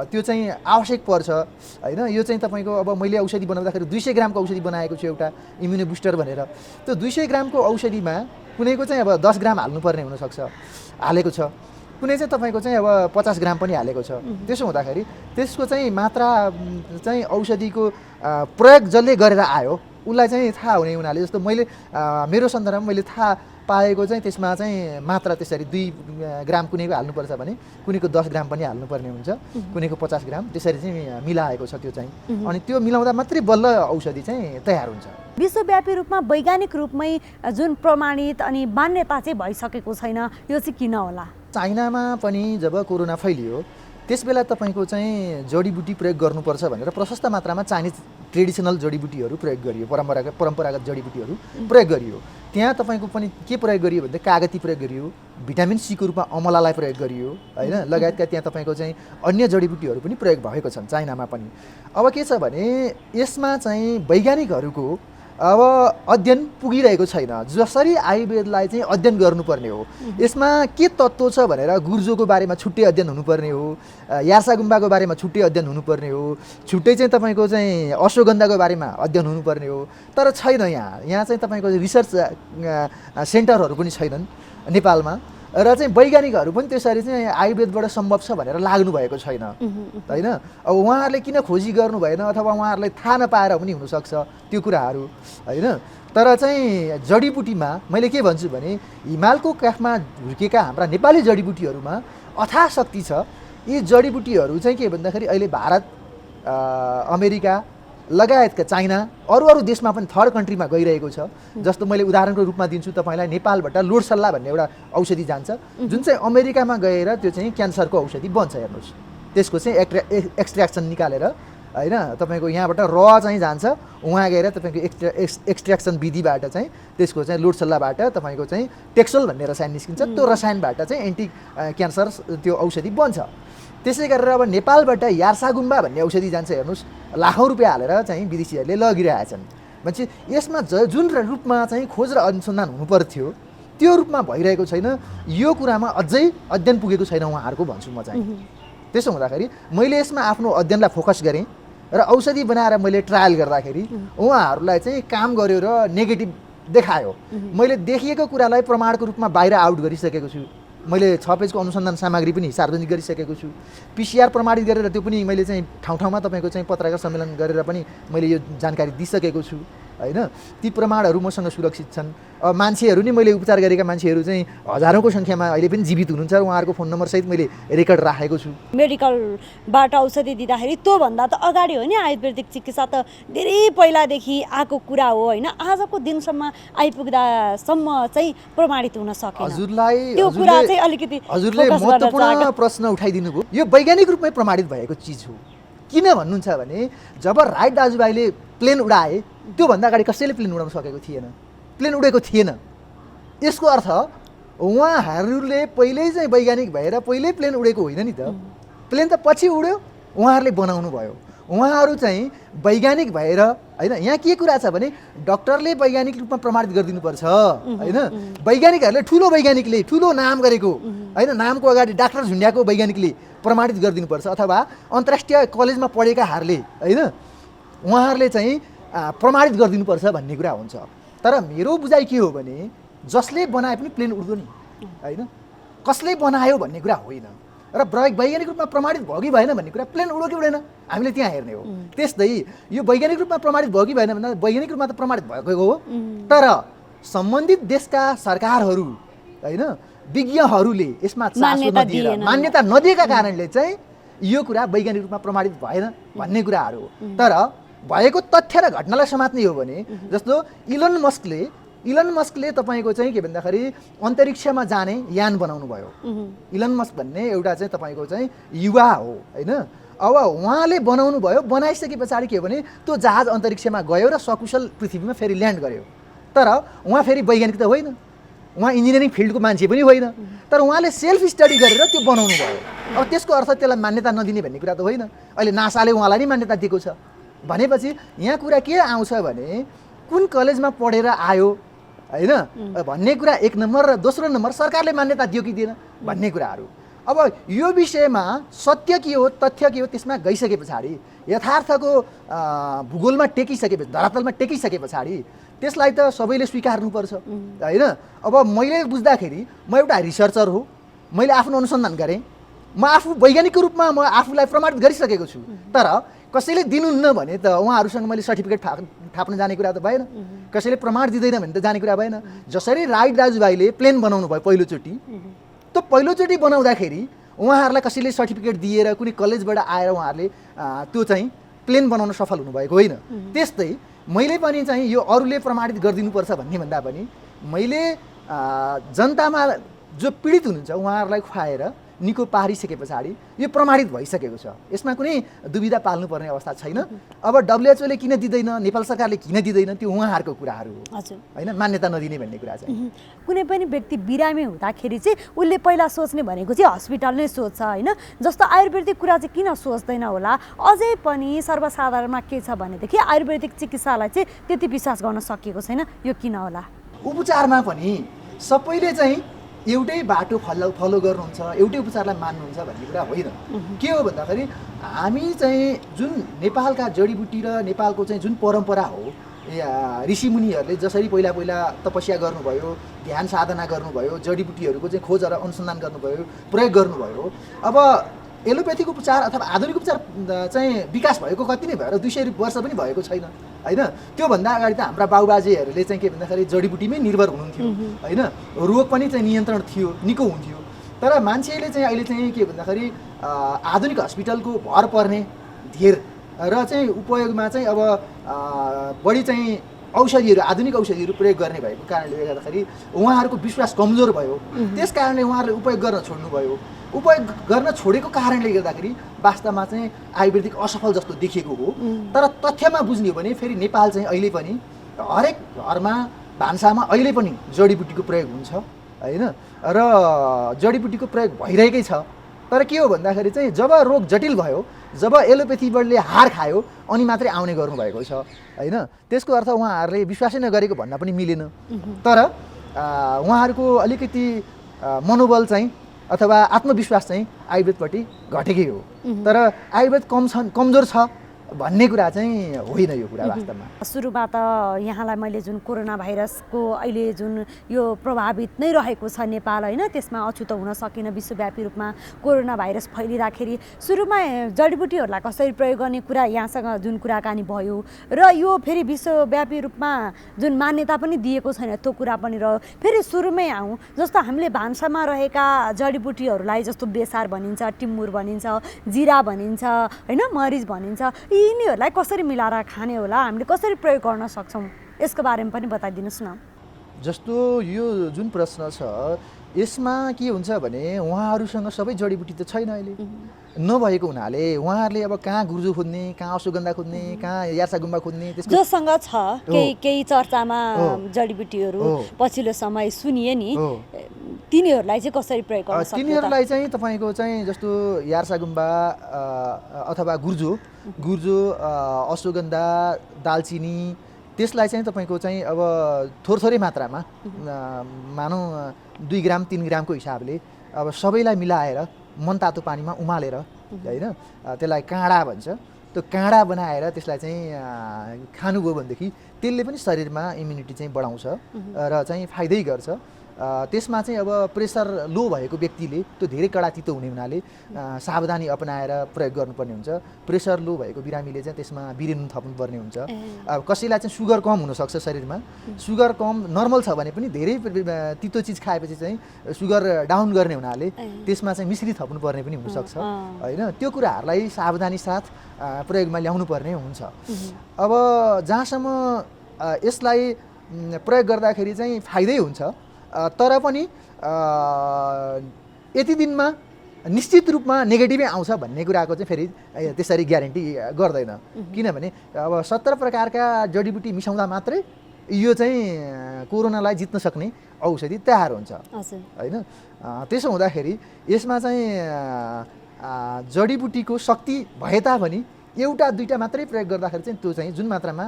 त्यो चाहिँ आवश्यक पर्छ हैन। यो चाहिँ तपाईँको अब मैले औषधि बनाउँदाखेरि 200 ग्रामको औषधि बनाएको छु एउटा इम्युनो बुस्टर भनेर। त्यो 200 ग्रामको औषधिमा कुनैको चाहिँ अब 10 ग्राम हाल्नुपर्ने हुनसक्छ, हालेको छ, कुनै चाहिँ तपाईँको चाहिँ अब 50 ग्राम पनि हालेको छ। त्यसो हुँदाखेरि त्यसको चाहिँ मात्रा चाहिँ औषधिको प्रयोग जसले गरेर आयो उसलाई चाहिँ थाहा हुने हुनाले, जस्तो मैले मेरो सन्दर्भमा मैले थाहा पाएको चाहिँ त्यसमा चाहिँ मात्रा त्यसरी 2 ग्राम कुनैको हाल्नुपर्छ भने कुनैको 10 ग्राम पनि हाल्नुपर्ने हुन्छ, कुनैको 50 ग्राम, त्यसरी चाहिँ मिलाएको छ त्यो चाहिँ। अनि त्यो मिलाउँदा मात्रै बल्ल औषधि चाहिँ तयार हुन्छ। विश्वव्यापी रूपमा वैज्ञानिक रूपमै जुन प्रमाणित अनि मान्यता चाहिँ भइसकेको छैन, यो चाहिँ किन होला? चाइनामा पनि जब कोरोना फैलियो त्यसबेला तपाईँको चाहिँ जडीबुटी प्रयोग गर्नुपर्छ भनेर प्रशस्त मात्रामा चाइनिज ट्रेडिसनल जडीबुटीहरू प्रयोग गरियो, परम्परागत जडीबुटीहरू प्रयोग गरियो। त्यहाँ तपाईँको पनि के प्रयोग गरियो भन्दा कागती प्रयोग गरियो, भिटामिन सी को रूपमा अमलालाई प्रयोग गरियो हैन, लगायतका त्यहाँ तपाईँको चाहिँ अन्य जडीबुटीहरू पनि प्रयोग भएको छन् चाइनामा पनि। अब के छ भने यसमा चाहिँ वैज्ञानिकहरूको अब अध्ययन पुगिरहेको छैन। जसरी आयुर्वेदलाई चाहिँ अध्ययन गर्नुपर्ने हो, यसमा के तत्त्व छ भनेर गुर्जोको बारेमा छुट्टै अध्ययन हुनुपर्ने हो, यार्सा गुम्बाको बारेमा छुट्टै अध्ययन हुनुपर्ने हो, छुट्टै चाहिँ तपाईँको चाहिँ अश्वगन्धाको बारेमा अध्ययन हुनुपर्ने हो। तर छैन, यहाँ चाहिँ तपाईँको रिसर्च सेन्टरहरू पनि छैनन् नेपालमा, र चाहिँ वैज्ञानिकहरू पनि त्यसरी चाहिँ आयुर्वेदबाट सम्भव छ भनेर लाग्नु भएको छैन हैन। अब उहाँहरूले किन खोजी गर्नु भएन अथवा उहाँहरूलाई थाहा नपाएर पनि हुनसक्छ त्यो कुराहरू हैन। तर चाहिँ जडीबुटीमा मैले के भन्छु भने हिमालको काखमा हुर्केका हाम्रा नेपाली जडीबुटीहरूमा अथाह शक्ति छ। यी जडीबुटीहरू चाहिँ के भन्दाखेरि अहिले भारत, अमेरिका लगायतका चाइना अरू देशमा पनि थर्ड कन्ट्रीमा गइरहेको छ। जस्तो मैले उदाहरणको रूपमा दिन्छु तपाईँलाई, नेपालबाट लोडसल्ला भन्ने एउटा औषधि जान्छ जुन चाहिँ अमेरिकामा गएर त्यो चाहिँ क्यान्सरको औषधि बन्छ। हेर्नुहोस्, त्यसको चाहिँ एक्सट्र्याक्सन निकालेर हैन तपाईँको यहाँबाट चाहिँ जान्छ, उहाँ गएर तपाईँको एक्सट्र्याक्सन विधिबाट चाहिँ त्यसको चाहिँ लोडसल्लाबाट तपाईँको चाहिँ टेक्सोल भन्ने रसायन निस्किन्छ, त्यो रसायनबाट चाहिँ एन्टी क्यान्सर त्यो औषधि बन्छ। त्यसै गरेर अब नेपालबाट यार्सागुम्बा भन्ने औषधि जान्छ, हेर्नुहोस् लाखौँ रुपियाँ हालेर चाहिँ विदेशीहरूले लगिरहेछन्। भनेपछि यसमा जुन रूपमा चाहिँ खोज र अनुसन्धान हुनुपर्थ्यो त्यो रूपमा भइरहेको छैन। यो कुरामा अझै अध्ययन पुगेको छैन उहाँहरूको भन्छु म चाहिँ। त्यसो हुँदाखेरि मैले यसमा आफ्नो अध्ययनलाई फोकस गरेँ र औषधि बनाएर मैले ट्रायल गर्दाखेरि उहाँहरूलाई चाहिँ काम गर्यो र नेगेटिभ देखायो। मैले देखिएको कुरालाई प्रमाणको रूपमा बाहिर आउट गरिसकेको छु। मैले 6 पेजको अनुसन्धान सामग्री पनि सार्वजनिक गरिसकेको छु। पिसिआर प्रमाणित गरेर त्यो पनि मैले चाहिँ ठाउँ-ठाउँमा तपाईँको चाहिँ पत्रकार सम्मेलन गरेर पनि मैले यो जानकारी दिइसकेको छु हैन। ती प्रमाणहरू मसँग सुरक्षित छन्। मान्छेहरू नि मैले उपचार गरेका मान्छेहरू चाहिँ हजारौँको सङ्ख्यामा अहिले पनि जीवित हुनुहुन्छ र उहाँहरूको फोन नम्बर सहित मैले रेकर्ड राखेको छु। मेडिकलबाट औषधि दिँदाखेरि त्योभन्दा त अगाडि हो नि, आयुर्वेदिक चिकित्सा त धेरै पहिलादेखि आएको कुरा हो हैन। आजको दिनसम्म आइपुग्दासम्म चाहिँ प्रमाणित हुन सकेन। त्यो कुरा चाहिँ अलिकति हजुरले महत्त्वपूर्ण प्रश्न उठाइदिनु भयो। यो वैज्ञानिक रूपमै प्रमाणित भएको चिज हो। किन भन्नुहुन्छ भने जब राइट दाजुभाइले प्लेन उडाए त्योभन्दा अगाडि कसैले प्लेन उडाउन सकेको थिएन, प्लेन उडेको थिएन। यसको अर्थ उहाँहरूले पहिल्यै चाहिँ वैज्ञानिक भएर पहिल्यै प्लेन उडेको होइन नि त। प्लेन त पछि उड्यो, उहाँहरूले बनाउनु भयो। उहाँहरू चाहिँ वैज्ञानिक भएर हैन। यहाँ के कुरा छ भने डक्टरले वैज्ञानिक रूपमा प्रमाणित गरिदिनुपर्छ हैन। वैज्ञानिकहरूले ठुलो वैज्ञानिकले ठुलो नाम गरेको हैन, नामको अगाडि डाक्टर झुन्ड्याएको वैज्ञानिकले प्रमाणित गरिदिनुपर्छ, अथवा अन्तर्राष्ट्रिय कलेजमा पढेकाहरूले हैन उहाँहरूले चाहिँ प्रमाणित गरिदिनुपर्छ भन्ने कुरा हुन्छ। तर मेरो बुझाइ के हो भने जसले बनाए पनि प्लेन उड्दो नि हैन, कसले बनायो भन्ने कुरा होइन। र वैज्ञानिक रूपमा प्रमाणित भयो कि भएन भन्ने कुरा प्लेन उड्यो कि उडेन हामीले त्यहाँ हेर्ने हो। त्यस्तै यो वैज्ञानिक रूपमा प्रमाणित भयो कि भएन भन्दा वैज्ञानिक रूपमा त प्रमाणित भएको हो, तर सम्बन्धित देशका सरकारहरू हैन विज्ञहरूले यसमा चासो नदिएर मान्यता नदिएका कारणले चाहिँ यो कुरा वैज्ञानिक रूपमा प्रमाणित भएन भन्ने कुराहरू हो। तर भएको तथ्य र घटनालाई समात्ने हो भने जस्तो इलन मस्कले तपाईँको चाहिँ के भन्दाखेरि अन्तरिक्षमा जाने यान बनाउनु भयो। इलन मस्क भन्ने एउटा चाहिँ तपाईँको चाहिँ युवा हो हैन। अब उहाँले बनाउनु भयो, बनाइसके पछाडि के हो भने त्यो जहाज अन्तरिक्षमा गयो र सकुशल पृथ्वीमा फेरि ल्यान्ड गर्यो। तर उहाँ फेरि वैज्ञानिक त होइन, उहाँ इन्जिनियरिङ फिल्डको मान्छे पनि होइन, तर उहाँले सेल्फ स्टडी गरेर त्यो बनाउनु भयो। अब त्यसको अर्थ त्यसलाई मान्यता नदिने भन्ने कुरा त होइन। अहिले नासाले उहाँलाई नै मान्यता दिएको छ भनेपछि यहाँ कुरा के आउँछ भने कुन कलेजमा पढेर आयो होइन भन्ने कुरा एक नम्बर, र दोस्रो नम्बर सरकारले मान्यता दियो कि दिएन भन्ने कुराहरू। अब यो विषयमा सत्य के हो, तथ्य के हो, त्यसमा गइसके पछाडि यथार्थको भूगोलमा टेकिसकेपछि, धरातलमा टेकिसके पछाडि त्यसलाई त सबैले स्वीकार्नुपर्छ होइन। अब मैले बुझ्दाखेरि म एउटा रिसर्चर हो, मैले आफ्नो अनुसन्धान गरेँ, म आफू वैज्ञानिकको रूपमा म आफूलाई प्रमाणित गरिसकेको छु, तर कसैले दिनुहुन्न भने त उहाँहरूसँग मैले सर्टिफिकेट थाप्न जाने कुरा त भएन, कसैले प्रमाण दिँदैन भने त जाने कुरा भएन। जसरी राइट दाजुभाइले प्लेन बनाउनु भयो पहिलोचोटि, त्यो पहिलोचोटि बनाउँदाखेरि उहाँहरूलाई कसैले सर्टिफिकेट दिएर कुनै कलेजबाट आएर उहाँहरूले त्यो चाहिँ प्लेन बनाउन सफल हुनुभएको होइन। त्यस्तै मैले पनि चाहिँ यो अरूले प्रमाणित गरिदिनुपर्छ भन्ने भन्दा पनि मैले जनतामा जो पीडित हुनुहुन्छ उहाँहरूलाई खुवाएर निको पारिसके पछाडि यो प्रमाणित भइसकेको छ, यसमा कुनै दुविधा पाल्नुपर्ने अवस्था छैन। अब डब्लुएचओले किन दिँदैन, नेपाल सरकारले किन दिँदैन, त्यो उहाँहरूको कुराहरू हो होइन, मान्यता नदिने भन्ने कुरा चाहिँ। कुनै पनि व्यक्ति बिरामी हुँदाखेरि चाहिँ उसले पहिला सोच्ने भनेको चाहिँ हस्पिटल नै सोच्छ होइन। जस्तो आयुर्वेदिक कुरा चाहिँ किन सोच्दैन होला, अझै पनि सर्वसाधारणमा के छ भनेदेखि आयुर्वेदिक चिकित्सालाई चाहिँ त्यति विश्वास गर्न सकिएको छैन, यो किन होला? उपचारमा पनि सबैले चाहिँ एउटै बाटो फलो गर्नुहुन्छ, एउटै उपचारलाई मान्नुहुन्छ भन्ने कुरा होइन। के हो भन्दाखेरि हामी चाहिँ जुन नेपालका जडीबुटी र नेपालको चाहिँ जुन परम्परा हो, ऋषिमुनिहरूले जसरी पहिला तपस्या गर्नुभयो, ध्यान साधना गर्नुभयो, जडीबुटीहरूको चाहिँ खोज र अनुसन्धान गर्नुभयो, प्रयोग गर्नुभयो। अब एलोपेथिक उपचार अथवा आधुनिक उपचार चाहिँ विकास भएको कति नै भयो, 200 वर्ष पनि भएको छैन होइन। त्योभन्दा अगाडि त हाम्रा बाबुबाजेहरूले चाहिँ के भन्दाखेरि जडीबुटीमै निर्भर हुनुहुन्थ्यो होइन, रोग पनि चाहिँ नियन्त्रण थियो, निको हुन्थ्यो। तर मान्छेले चाहिँ अहिले चाहिँ के भन्दाखेरि आधुनिक हस्पिटलको भर पर्ने धेर र चाहिँ उपयोगमा चाहिँ अब बढी चाहिँ औषधिहरू, आधुनिक औषधिहरू प्रयोग गर्ने भएको कारणले गर्दाखेरि उहाँहरूको विश्वास कमजोर भयो। त्यस कारणले उहाँहरूले उपयोग गर्न छोड्नुभयो। उपयोग गर्न छोडेको कारणले गर्दाखेरि वास्तवमा चाहिँ आयुर्वेदिक असफल जस्तो देखिएको हो। तर तथ्यमा बुझ्ने हो भने फेरि नेपाल चाहिँ अहिले पनि हरेक घरमा भान्सामा अहिले पनि जडीबुटीको प्रयोग हुन्छ होइन, र जडीबुटीको प्रयोग भइरहेकै छ। तर के हो भन्दाखेरि चाहिँ जब रोग जटिल भयो, जब एलोपेथीले हार खायो अनि मात्रै आउने गर्नुभएको छ होइन। त्यसको अर्थ उहाँहरूले विश्वासै नगरेको भन्दा पनि मिलेन, तर उहाँहरूको अलिकति मनोबल चाहिँ अथवा आत्मविश्वास चाहिँ आयुर्वेदपट्टि घटेकै हो। तर आयुर्वेद कमजोर छ भन्ने कुरा चाहिँ होइन यो कुरा वास्तवमा। सुरुमा त यहाँलाई मैले जुन कोरोना भाइरसको अहिले जुन यो प्रभावित नै रहेको छ नेपाल होइन, त्यसमा अछुतो हुन सकेन विश्वव्यापी रूपमा कोरोना भाइरस फैलिँदाखेरि सुरुमा जडीबुटीहरूलाई कसरी प्रयोग गर्ने कुरा यहाँसँग जुन कुराकानी भयो, र यो फेरि विश्वव्यापी रूपमा जुन मान्यता पनि दिएको छैन त्यो कुरा पनि रह्यो। फेरि सुरुमै आउँ, जस्तो हामीले भान्सामा रहेका जडीबुटीहरूलाई जस्तो बेसार भनिन्छ, टिमुर भनिन्छ, जिरा भनिन्छ होइन, मरिच भनिन्छ, यिनीहरूलाई कसरी मिलाएर खाने होला, हामीले कसरी प्रयोग गर्न सक्छौँ, यसको बारेमा पनि बताइदिनुहोस् न। जस्तो यो जुन प्रश्न छ यसमा के हुन्छ भने उहाँहरूसँग सबै जडीबुटी त छैन अहिले, नभएको हुनाले उहाँहरूले अब कहाँ गुर्जो खोज्ने, कहाँ अश्वगन्धा खोज्ने, कहाँ यार्सागुम्बा खोज्ने, जोसँग छ केही चर्चामा जडीबुटीहरू पछिल्लो समय सुनिए नि, तिनीहरूलाई चाहिँ कसरी प्रयोग गर्न सक्छ? तिनीहरूलाई चाहिँ तपाईँको चाहिँ जस्तो यार्सागुम्बा अथवा गुर्जो, अश्वगन्धा, दालचिनी, त्यसलाई चाहिँ तपाईँको चाहिँ अब थोरै मात्रामा मानौँ 2 ग्राम 3 ग्रामको हिसाबले अब सबैलाई मिलाएर मनतातो पानीमा उमालेर होइन, त्यसलाई काँडा भन्छ, त्यो काँडा बनाएर त्यसलाई चाहिँ खानुभयो भनेदेखि त्यसले पनि शरीरमा इम्युनिटी चाहिँ बढाउँछ र चाहिँ फाइदै गर्छ। त्यसमा चाहिँ अब प्रेसर लो भएको व्यक्तिले त्यो धेरै कडा तितो हुने हुनाले सावधानी अपनाएर प्रयोग गर्नुपर्ने हुन्छ। प्रेसर लो भएको बिरामीले चाहिँ त्यसमा बिरेनुन थप्नुपर्ने हुन्छ। अब कसैलाई चाहिँ सुगर कम हुनसक्छ शरीरमा, सुगर कम नर्मल छ भने पनि धेरै तितो चिज खाएपछि चाहिँ सुगर डाउन गर्ने हुनाले त्यसमा चाहिँ मिश्री थप्नुपर्ने पनि हुनसक्छ होइन। त्यो कुराहरूलाई सावधानी साथ प्रयोगमा ल्याउनु पर्ने हुन्छ। अब जहाँसम्म यसलाई प्रयोग गर्दाखेरि चाहिँ फाइदै हुन्छ, तर पनि यति दिनमा निश्चित रूपमा नेगेटिभै आउँछ भन्ने कुराको चाहिँ फेरि त्यसरी ग्यारेन्टी गर्दैन। किनभने अब 17 प्रकारका जडीबुटी मिसाउँदा मात्रै यो चाहिँ कोरोनालाई जित्न सक्ने औषधि तयार हुन्छ होइन। त्यसो हुँदाखेरि यसमा चाहिँ जडीबुटीको शक्ति भए तापनि एउटा दुईटा मात्रै प्रयोग गर्दाखेरि चाहिँ त्यो चाहिँ जुन मात्रामा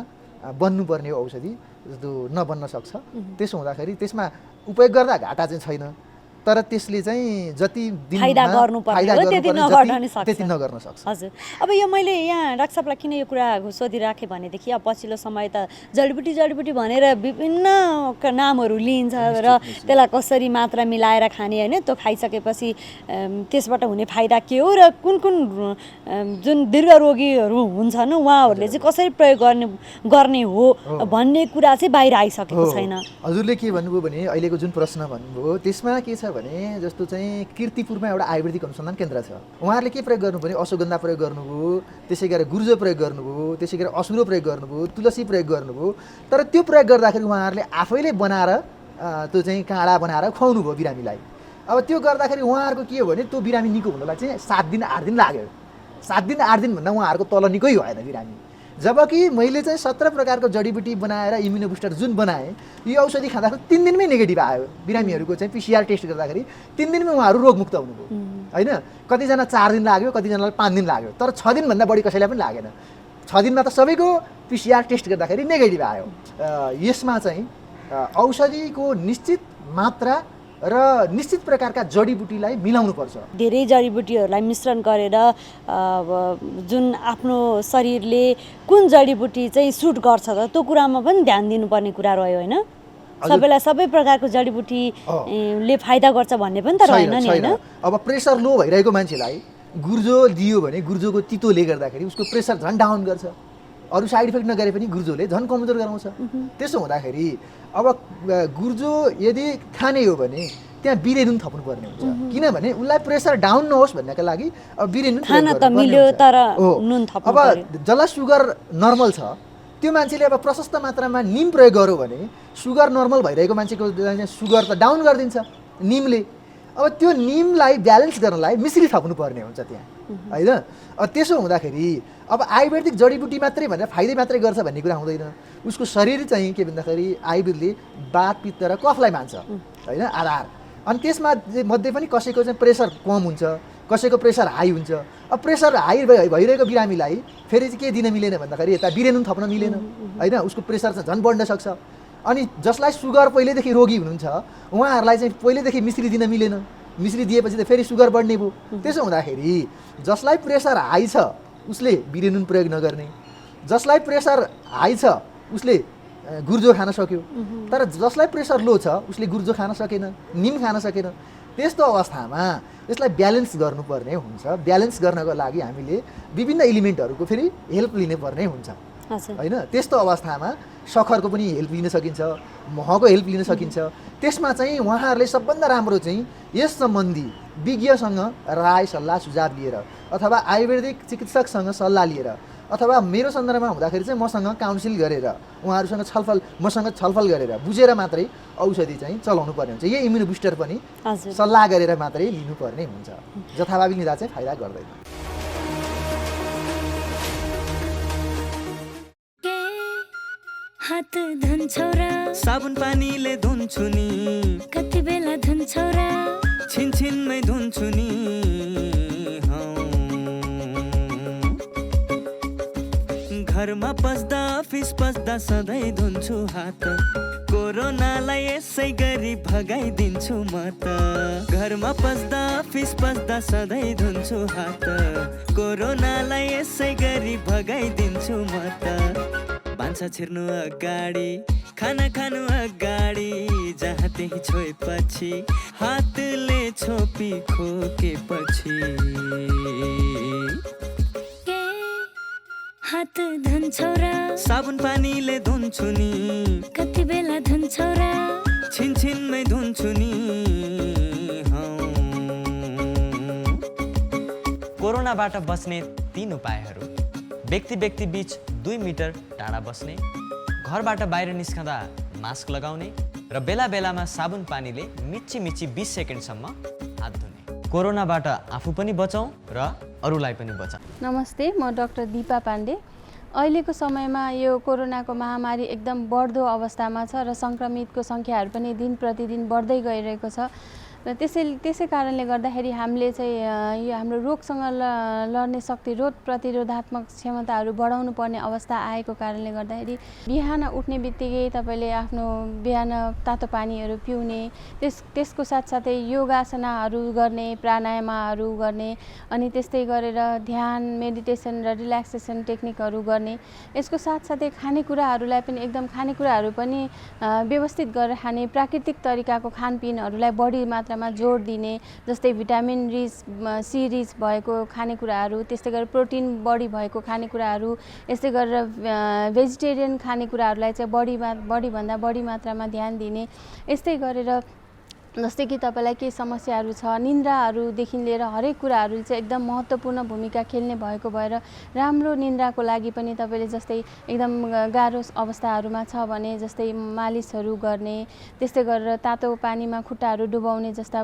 बन्नुपर्ने औषधि त्यो नबन्न सक्छ। त्यसो हुँदाखेरि त्यसमा उपयोग गर्दा घाटा चाहिँ छैन, तर त्यसले चाहिँ जति फाइदा गर्नुपर्ने हो त्यति नगर्न सक्छ। हजुर, अब यो मैले यहाँ डाक्टर साहबलाई किन यो कुरा सोधिराखेँ भनेदेखि अब पछिल्लो समय त जडीबुटी भनेर विभिन्न नामहरू लिइन्छ र त्यसलाई कसरी मात्रा मिलाएर खाने होइन, त्यो खाइसकेपछि त्यसबाट हुने फाइदा के हो र कुन कुन जुन दीर्घ रोगीहरू हुन्छन् उहाँहरूले चाहिँ कसरी प्रयोग गर्ने हो भन्ने कुरा चाहिँ बाहिर आइसकेको छैन। हजुरले के भन्नुभयो भने अहिलेको जुन प्रश्न भन्नुभयो त्यसमा के छ भने जस्तो चाहिँ कीर्तिपुरमा एउटा आयुर्वेदिक अनुसन्धान केन्द्र छ, उहाँहरूले के प्रयोग गर्नु भने अश्वगन्धा प्रयोग गर्नुभयो, त्यसै गरेर गुर्जो प्रयोग गर्नुभयो, त्यसै गरेर असुरो प्रयोग गर्नुभयो, तुलसी प्रयोग गर्नुभयो। तर त्यो प्रयोग गर्दाखेरि उहाँहरूले आफैले बनाएर त्यो चाहिँ काँडा बनाएर खुवाउनु भयो बिरामीलाई। अब त्यो गर्दाखेरि उहाँहरूको के हो भने त्यो बिरामी निको हुनलाई चाहिँ 7 दिन 8 दिन लाग्यो। 7 दिन 8 दिन भन्दा उहाँहरूको तल निकै भएन बिरामी। जबकि मैले चाहिँ 17 प्रकारको जडीबुटी बनाएर इम्युनो बुस्टर जुन बनाएँ, यो औषधि खाँदाखेरि 3 दिनमै नेगेटिभ आयो बिरामीहरूको चाहिँ PCR टेस्ट गर्दाखेरि 3 दिनमै उहाँहरू रोगमुक्त हुनुभयो होइन। कतिजना 4 दिन लाग्यो, कतिजनालाई 5 दिन लाग्यो, तर 6 दिनभन्दा बढी कसैलाई पनि लागेन। 6 दिनमा त सबैको PCR टेस्ट गर्दाखेरि नेगेटिभ आयो। यसमा चाहिँ औषधिको निश्चित मात्रा र निश्चित प्रकारका जडीबुटीलाई मिलाउनुपर्छ। धेरै जडीबुटीहरूलाई मिश्रण गरेर जुन आफ्नो शरीरले कुन जडीबुटी चाहिँ सुट गर्छ त त्यो कुरामा पनि ध्यान दिनुपर्ने कुरा रह्यो होइन। सबैलाई सबै प्रकारको जडीबुटीले फाइदा गर्छ भन्ने पनि त रहेन नि होइन। अब प्रेसर लो भइरहेको मान्छेलाई गुर्जो दियो भने गुर्जोको तितोले गर्दाखेरि उसको प्रेसर झन् डाउन गर्छ, अरू साइड इफेक्ट नगरे पनि गुर्जोले झन् कमजोर गराउँछ। त्यसो हुँदाखेरि अब गुर्जो यदि खाने हो भने त्यहाँ बिरे नुन थप्नुपर्ने हुन्छ, किनभने उसलाई प्रेसर डाउन नहोस् भन्नका लागि अब बिरे नुन खान त मिल्यो तर नुन थप्नु अब जसलाई सुगर नर्मल छ त्यो मान्छेले अब प्रशस्त मात्रामा निम प्रयोग गर्यो भने सुगर नर्मल भइरहेको मान्छेको सुगर त डाउन गरिदिन्छ निमले। अब त्यो निमलाई ब्यालेन्स गर्नलाई मिश्री थप्नुपर्ने हुन्छ त्यहाँ होइन। त्यसो हुँदाखेरि अब आयुर्वेदिक जडीबुटी मात्रै भनेर फाइदा मात्रै गर्छ भन्ने कुरा हुँदैन। उसको शरीर चाहिँ के भन्दाखेरि आयुर्वेदले वात पित्त र कफलाई मान्छ होइन आधार। अनि त्यसमा मध्ये पनि कसैको चाहिँ प्रेसर कम हुन्छ, कसैको प्रेसर हाई हुन्छ। अब प्रेसर हाई भइरहेको बिरामीलाई फेरि चाहिँ के दिन मिलेन भन्दाखेरि यता बिरेनुन थप्न मिलेन होइन, उसको प्रेसर चाहिँ झन् बढ्न सक्छ। अनि जसलाई सुगर पहिलेदेखि रोगी हुनुहुन्छ उहाँहरूलाई चाहिँ पहिलेदेखि मिश्री दिन मिलेन, मिश्री दिएपछि त फेरि सुगर बढ्ने भयो। त्यसो हुँदाखेरि जसलाई प्रेसर हाई छ उसले बिरेनुन प्रयोग नगर्ने, जसलाई प्रेसर हाई छ उसले गुर्जो खान सक्यो, तर जसलाई प्रेसर लो छ उसले गुर्जो खान सकेन, निम खान सकेन। त्यस्तो अवस्थामा यसलाई ब्यालेन्स गर्नुपर्ने हुन्छ। ब्यालेन्स गर्नको लागि हामीले विभिन्न एलिमेन्टहरूको फेरि हेल्प लिनुपर्ने हुन्छ होइन। त्यस्तो अवस्थामा सक्खरको पनि हेल्प लिन सकिन्छ, महको हेल्प लिन सकिन्छ। त्यसमा चाहिँ उहाँहरूले सबभन्दा राम्रो चाहिँ यस सम्बन्धी विज्ञसँग राय सल्लाह सुझाव लिएर अथवा आयुर्वेदिक चिकित्सकसँग सल्लाह लिएर अथवा मेरो सन्दर्भमा हुँदाखेरि चाहिँ मसँग काउन्सिल गरेर उहाँहरूसँग मसँग छलफल गरेर बुझेर मात्रै औषधि चाहिँ चलाउनु पर्ने हुन्छ। यही इम्युनो बुस्टर पनि सल्लाह गरेर मात्रै लिनुपर्ने हुन्छ, जथाभावी लिँदा चाहिँ फाइदा गर्दैन। हात धुन्छौ र साबुन पानीले धुन्छु नि, कति बेला धुन्छौ र छिनछिनमै धुन्छु नि। घरमा पस्दा अफिस पस्दा सधैँ धुन्छु हात, कोरोनालाई यसै गरी भगाइदिन्छु म त। घरमा पस्दा अफिस पस्दा सधैँ धुन्छु हात, कोरोनालाई यसै गरी भगाइदिन्छु म त। भान्सा छिर्नु अगाडि, खाना खानु अगाडि, जहाँ त्यही छोएपछि हातले छोपी खोकेपछि। हात धुन्छौ र साबुन पानीले धुन्छु नि, कति बेला धुन्छौ र छिनछिनमै धुन्छु नि। कोरोनाबाट बस्ने 3 उपायहरू: व्यक्ति बीच 2 मिटर टाढा बस्ने, घरबाट बाहिर निस्कँदा मास्क लगाउने र बेला बेलामा साबुन पानीले मिच्ची 20 सेकेन्डसम्म हात धुने। कोरोनाबाट आफू पनि बचौँ र अरूलाई पनि बचाउँ। नमस्ते, म डाक्टर दिपा पाण्डे। अहिलेको समयमा यो कोरोनाको महामारी एकदम बढ्दो अवस्थामा छ र सङ्क्रमितको सङ्ख्याहरू पनि दिन प्रतिदिन बढ्दै गइरहेको छ र त्यसै कारणले गर्दाखेरि हामीले चाहिँ यो हाम्रो रोगसँग लड्ने शक्ति, रोग प्रतिरोधात्मक क्षमताहरू बढाउनु पर्ने अवस्था आएको कारणले गर्दाखेरि बिहान उठ्ने बित्तिकै तपाईँले आफ्नो बिहान तातो पानीहरू पिउने, त्यसको साथसाथै योगासनाहरू गर्ने, प्राणायामहरू गर्ने, अनि त्यस्तै गरेर ध्यान, मेडिटेसन र रिल्याक्सेसन टेक्निकहरू गर्ने। यसको साथसाथै खानेकुराहरूलाई पनि खानेकुराहरू पनि व्यवस्थित गरेर खाने, प्राकृतिक तरिकाको खानपिनहरूलाई बढी मात्रामा जोड दिने, जस्तै भिटामिन रिच, सी रिच भएको खानेकुराहरू, त्यस्तै गरेर प्रोटिन बढी भएको खानेकुराहरू, यस्तै गरेर भेजिटेरियन खानेकुराहरूलाई चाहिँ बढीभन्दा बढी मात्रामा ध्यान दिने। यस्तै गरेर जस्तै कि तपाईँलाई केही समस्याहरू छ, निन्द्राहरूदेखि लिएर हरेक कुराहरू चाहिँ एकदम महत्त्वपूर्ण भूमिका खेल्ने भएको भएर राम्रो निन्द्राको लागि पनि तपाईँले जस्तै एकदम गाह्रो अवस्थाहरूमा छ भने जस्तै मालिसहरू गर्ने, त्यस्तै गरेर तातो पानीमा खुट्टाहरू डुबाउने जस्ता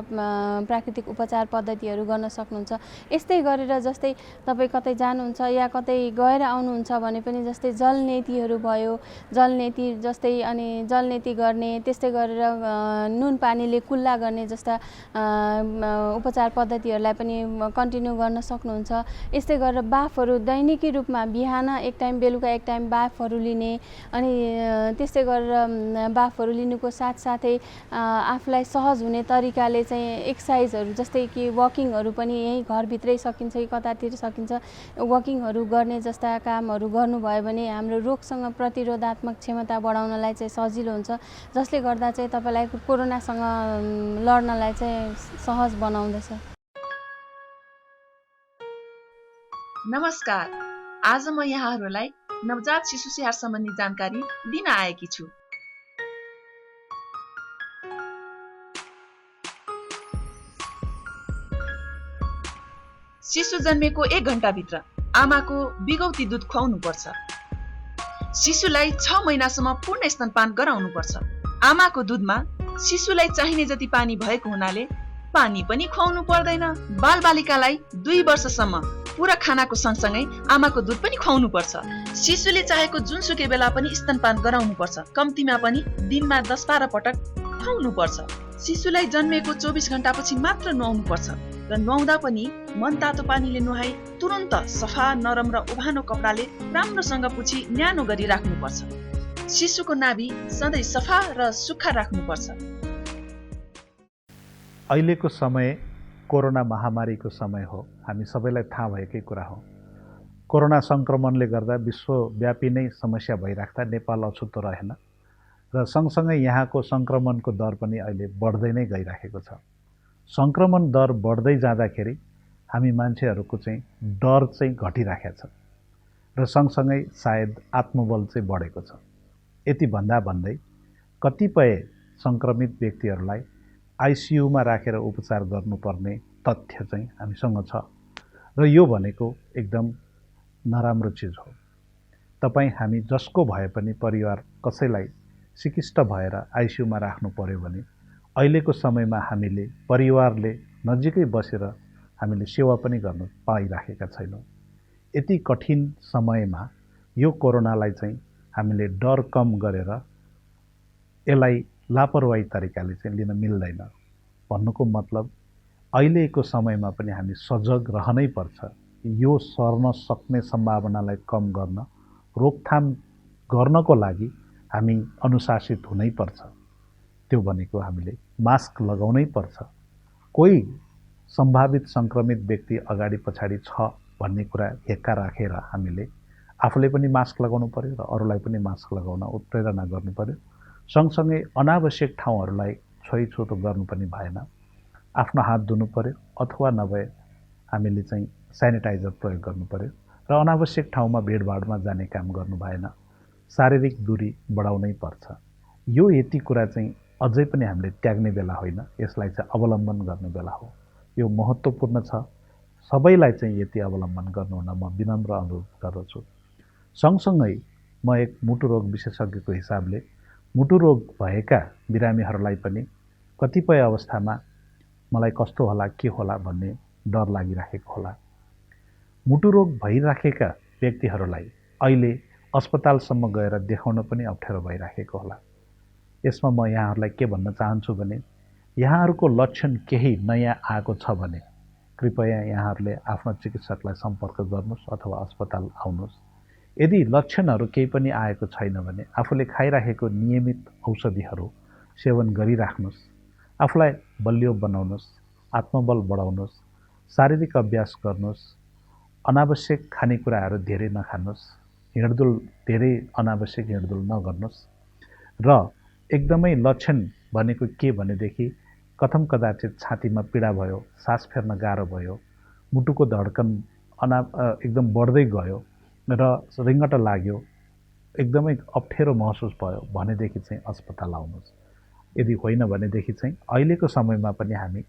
प्राकृतिक उपचार पद्धतिहरू गर्न सक्नुहुन्छ। यस्तै गरेर जस्तै तपाईँ कतै जानुहुन्छ या कतै गएर आउनुहुन्छ भने पनि जस्तै जलनेतीहरू भयो, जलनेती जस्तै अनि जलनेती गर्ने, त्यस्तै गरेर नुन पानीले कुल्ला गर्ने जस्ता उपचार पद्धतिहरूलाई पनि कन्टिन्यू गर्न सक्नुहुन्छ। यस्तै गरेर बाफहरू दैनिकी रूपमा बिहान एक टाइम, बेलुका एक टाइम बाफहरू लिने, अनि त्यस्तै गरेर बाफहरू लिनुको साथसाथै आफूलाई सहज हुने तरिकाले चाहिँ एक्सर्साइजहरू जस्तै कि वकिङहरू पनि यहीँ घरभित्रै सकिन्छ कि कतातिर सकिन्छ, वकिङहरू गर्ने जस्ता कामहरू गर्नुभयो भने हाम्रो रोगसँग प्रतिरोधात्मक क्षमता बढाउनलाई चाहिँ सजिलो हुन्छ, जसले गर्दा चाहिँ तपाईँलाई कोरोनासँग लड्नलाई चाहिँ सहज बनाउँदछ। नमस्कार, आज म यहाँहरूलाई नवजात शिशु स्याहार सम्बन्धी जानकारी दिन आएकी छु। शिशु जन्मेको 1 घण्टाभित्र आमाको बिगौती दुध खुवाउनुपर्छ। शिशुलाई 6 महिनासम्म पूर्ण स्तनपान गराउनुपर्छ। आमाको दुधमा शिशुलाई चाहिने जति पानी भएको हुनाले पानी पनि खुवाउनु पर्दैन। बालबालिकालाई 2 वर्षसम्म पूरा खानाको सँगसँगै आमाको दुध पनि खुवाउनु पर्छ। शिशुले चाहेको जुनसुकै बेला पनि स्तनपान गराउनु पर्छ। कम्तीमा पनि दिनमा 10-12 पटक खुवाउनु पर्छ। शिशुलाई जन्मेको 24 घण्टापछि मात्र नुहाउनु पर्छ र नुहाउँदा पनि मनतातो पानीले नुहाई तुरुन्त सफा, नरम र उभानो कपडाले राम्रोसँग पुछी न्यानो गरी राख्नुपर्छ। शिशुको नाभि सधैँ सफा र सुक्खा राख्नुपर्छ। अहिलेको समय कोरोना महामारीको समय हो, हामी सबैलाई थाहा भएकै कुरा हो। कोरोना सङ्क्रमणले गर्दा विश्वव्यापी नै समस्या भइराख्दा नेपाल अछुतो रहेन र सँगसँगै यहाँको सङ्क्रमणको दर पनि अहिले बढ्दै नै गइराखेको छ। सङ्क्रमण दर बढ्दै जाँदाखेरि हामी मान्छेहरूको चाहिँ डर चाहिँ घटिराखेको छ र सँगसँगै सायद आत्मबल चाहिँ बढेको छ। यति भन्दै कतिपय सङ्क्रमित व्यक्तिहरूलाई आइसियुमा राखेर उपचार गर्नुपर्ने तथ्य चाहिँ हामीसँग छ र यो भनेको एकदम नराम्रो चिज हो। तपाईँ हामी जसको भए पनि परिवार कसैलाई सिकिष्ट भएर आइसियुमा राख्नु पर्यो भने अहिलेको समयमा हामीले परिवारले नजिकै बसेर हामीले सेवा पनि गर्न पाइराखेका छैनौँ। यति कठिन समयमा यो कोरोनालाई चाहिँ हामीले डर कम गरेर यसलाई लापरवाही तरिकाले चाहिँ लिन मिल्दैन। भन्नुको मतलब अहिलेको समयमा पनि हामी सजग रहनै पर्छ। यो सर्न सक्ने सम्भावनालाई कम गर्न, रोकथाम गर्नको लागि हामी अनुशासित हुनै पर्छ। त्यो भनेको हामीले मास्क लगाउनै पर्छ। कोही सम्भावित सङ्क्रमित व्यक्ति अगाडि पछाडि छ भन्ने कुरा हेक्का राखेर हामीले आफूले पनि मास्क लगाउनु पर्यो र अरूलाई पनि मास्क लगाउन उत्प्रेरणा गर्नु पर्यो। सँगसँगै अनावश्यक ठाउँहरूलाई छोइछोटो गर्नु पनि भएन। आफ्नो हात धुनु पर्यो अथवा नभए हामीले चाहिँ सेनिटाइजर प्रयोग गर्नु पर्यो र अनावश्यक ठाउँमा भिडभाडमा जाने काम गर्नु भएन। शारीरिक दूरी बढाउनै पर्छ। यो यति कुरा चाहिँ अझै पनि हामीले त्याग्ने बेला होइन, यसलाई चाहिँ अवलम्बन गर्ने बेला हो। यो महत्त्वपूर्ण छ। सबैलाई चाहिँ यति अवलम्बन गर्नुहुन म विनम्र अनुरोध गर्दछु। सँगसँगै म एक मुटु रोग विशेषज्ञको हिसाबले मुटु रोग भएका बिरामीहरूलाई पनि कतिपय अवस्थामा मलाई कस्तो होला के होला भन्ने डर लागिराखेको होला। मुटु रोग भइराखेका व्यक्तिहरूलाई अहिले अस्पतालसम्म गएर देखाउन पनि अप्ठ्यारो भइराखेको होला। यसमा म यहाँहरूलाई के भन्न चाहन्छु भने यहाँहरूको लक्षण केही नयाँ आएको छ भने कृपया यहाँहरूले आफ्नो चिकित्सकलाई सम्पर्क गर्नुहोस् अथवा अस्पताल आउनुहोस्। यदि लक्षणहरू केही पनि आएको छैन भने आफूले खाइराखेको नियमित औषधिहरू सेवन गरिराख्नुहोस्। आफूलाई बलियो बनाउनुहोस्, आत्मबल बढाउनुहोस्, शारीरिक अभ्यास गर्नुहोस्, अनावश्यक खानेकुराहरू धेरै नखानुहोस्, हिँडडुल धेरै अनावश्यक हिँडडुल नगर्नुहोस् र एकदमै लक्षण भनेको के भनेदेखि कथम कदाचित छातीमा पीडा भयो, सास फेर्न गाह्रो भयो, मुटुको धड्कन एकदम बढ्दै गयो र रिङ्गटा लाग्यो, एकदमै अप्ठ्यारो महसुस भयो भनेदेखि चाहिँ अस्पताल आउनुहोस्। यदि होइन भनेदेखि चाहिँ अहिलेको समयमा पनि हामी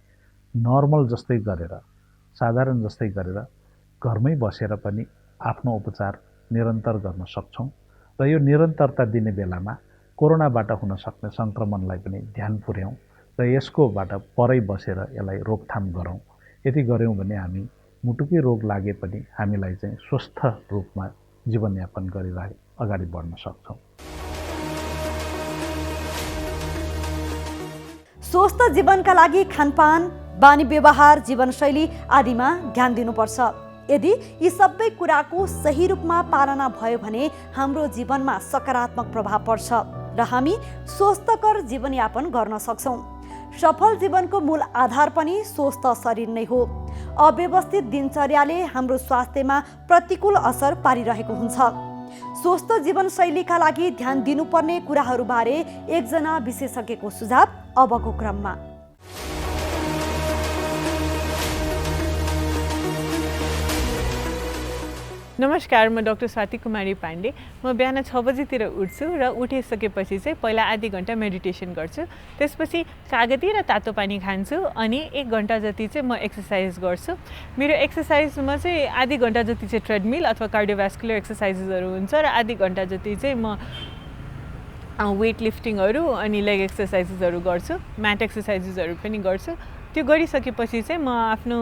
नर्मल जस्तै गरेर, साधारण जस्तै गरेर घरमै बसेर पनि आफ्नो उपचार निरन्तर गर्न सक्छौँ र यो निरन्तरता दिने बेलामा कोरोनाबाट हुन सक्ने सङ्क्रमणलाई पनि ध्यान पुर्याउँ र यसकोबाट परै बसेर यसलाई रोकथाम गरौँ। यति गऱ्यौँ भने हामी मुटुकै रोग लागे पनि हामीलाई चाहिँ स्वस्थ रूपमा जीवनयापन गरेर अगाडि बढ्न सक्छौँ। स्वस्थ जीवनका लागि खानपान, बानी व्यवहार, जीवनशैली आदिमा ध्यान दिनुपर्छ। यदि यी सबै कुराको सही रूपमा पालना भयो भने हाम्रो जीवनमा सकारात्मक प्रभाव पर्छ र हामी स्वस्थकर जीवनयापन गर्न सक्छौँ। सफल जीवनको मूल आधार पनि स्वस्थ शरीर नै हो। अव्यवस्थित दिनचर्याले हाम्रो स्वास्थ्यमा प्रतिकूल असर पारिरहेको हुन्छ। स्वस्थ जीवनशैलीका लागि ध्यान दिनुपर्ने कुराहरूबारे एकजना विशेषज्ञको सुझाव अबको क्रममा। नमस्कार, म डाक्टर स्वाति कुमारी पाण्डे। म बिहान 6 बजीतिर उठ्छु र उठिसकेपछि चाहिँ पहिला आधी घन्टा मेडिटेसन गर्छु। त्यसपछि कागती र तातो पानी खान्छु अनि 1 घन्टा जति चाहिँ म एक्सर्साइज गर्छु। मेरो एक्सर्साइजमा चाहिँ आधी घन्टा जति चाहिँ ट्रेडमिल अथवा कार्डियोभास्कुलर एक्सर्साइजेसहरू हुन्छ र आधी घन्टा जति चाहिँ म वेट लिफ्टिङहरू अनि लेग एक्सर्साइजेसहरू गर्छु। म्याट एक्सर्साइजेसहरू पनि गर्छु। त्यो गरिसकेपछि चाहिँ म आफ्नो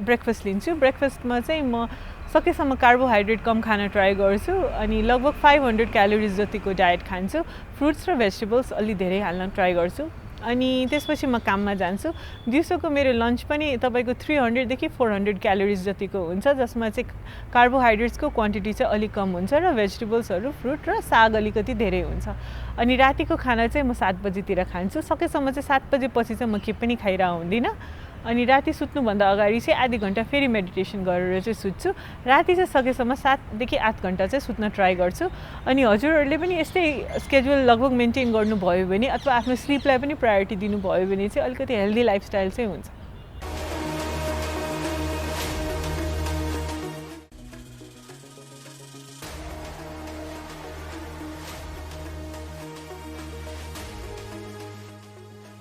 ब्रेकफास्ट लिन्छु। ब्रेकफास्टमा चाहिँ म सकेसम्म कार्बोहाइड्रेट कम खान ट्राई गर्छु अनि लगभग 500 क्यालोरिज जतिको डायट खान्छु। फ्रुट्स र भेजिटेबल्स अलि धेरै हाल्न ट्राई गर्छु अनि त्यसपछि म काममा जान्छु। दिउँसोको मेरो लन्च पनि तपाईँको 300 देखि 400 क्यालोरिज जतिको हुन्छ, जसमा चाहिँ कार्बोहाइड्रेट्सको क्वान्टिटी चाहिँ अलिक कम हुन्छ र भेजिटेबल्सहरू, फ्रुट र साग अलिकति धेरै हुन्छ। अनि रातिको खाना चाहिँ म 7 बजीतिर खान्छु। सकेसम्म चाहिँ 7 बजेपछि चाहिँ म केही पनि खाइरहेको हुँदिनँ अनि राति सुत्नुभन्दा अगाडि चाहिँ आधी घन्टा फेरि मेडिटेसन गरेर चाहिँ सुत्छु। राति चाहिँ सकेसम्म 7 देखि 8 घन्टा चाहिँ सुत्न ट्राई गर्छु। अनि हजुरहरूले पनि यस्तै स्केड्युल लगभग मेन्टेन गर्नुभयो भने अथवा आफ्नो स्लिपलाई पनि प्रायोरिटी दिनुभयो भने चाहिँ अलिकति हेल्दी लाइफस्टाइल चाहिँ हुन्छ।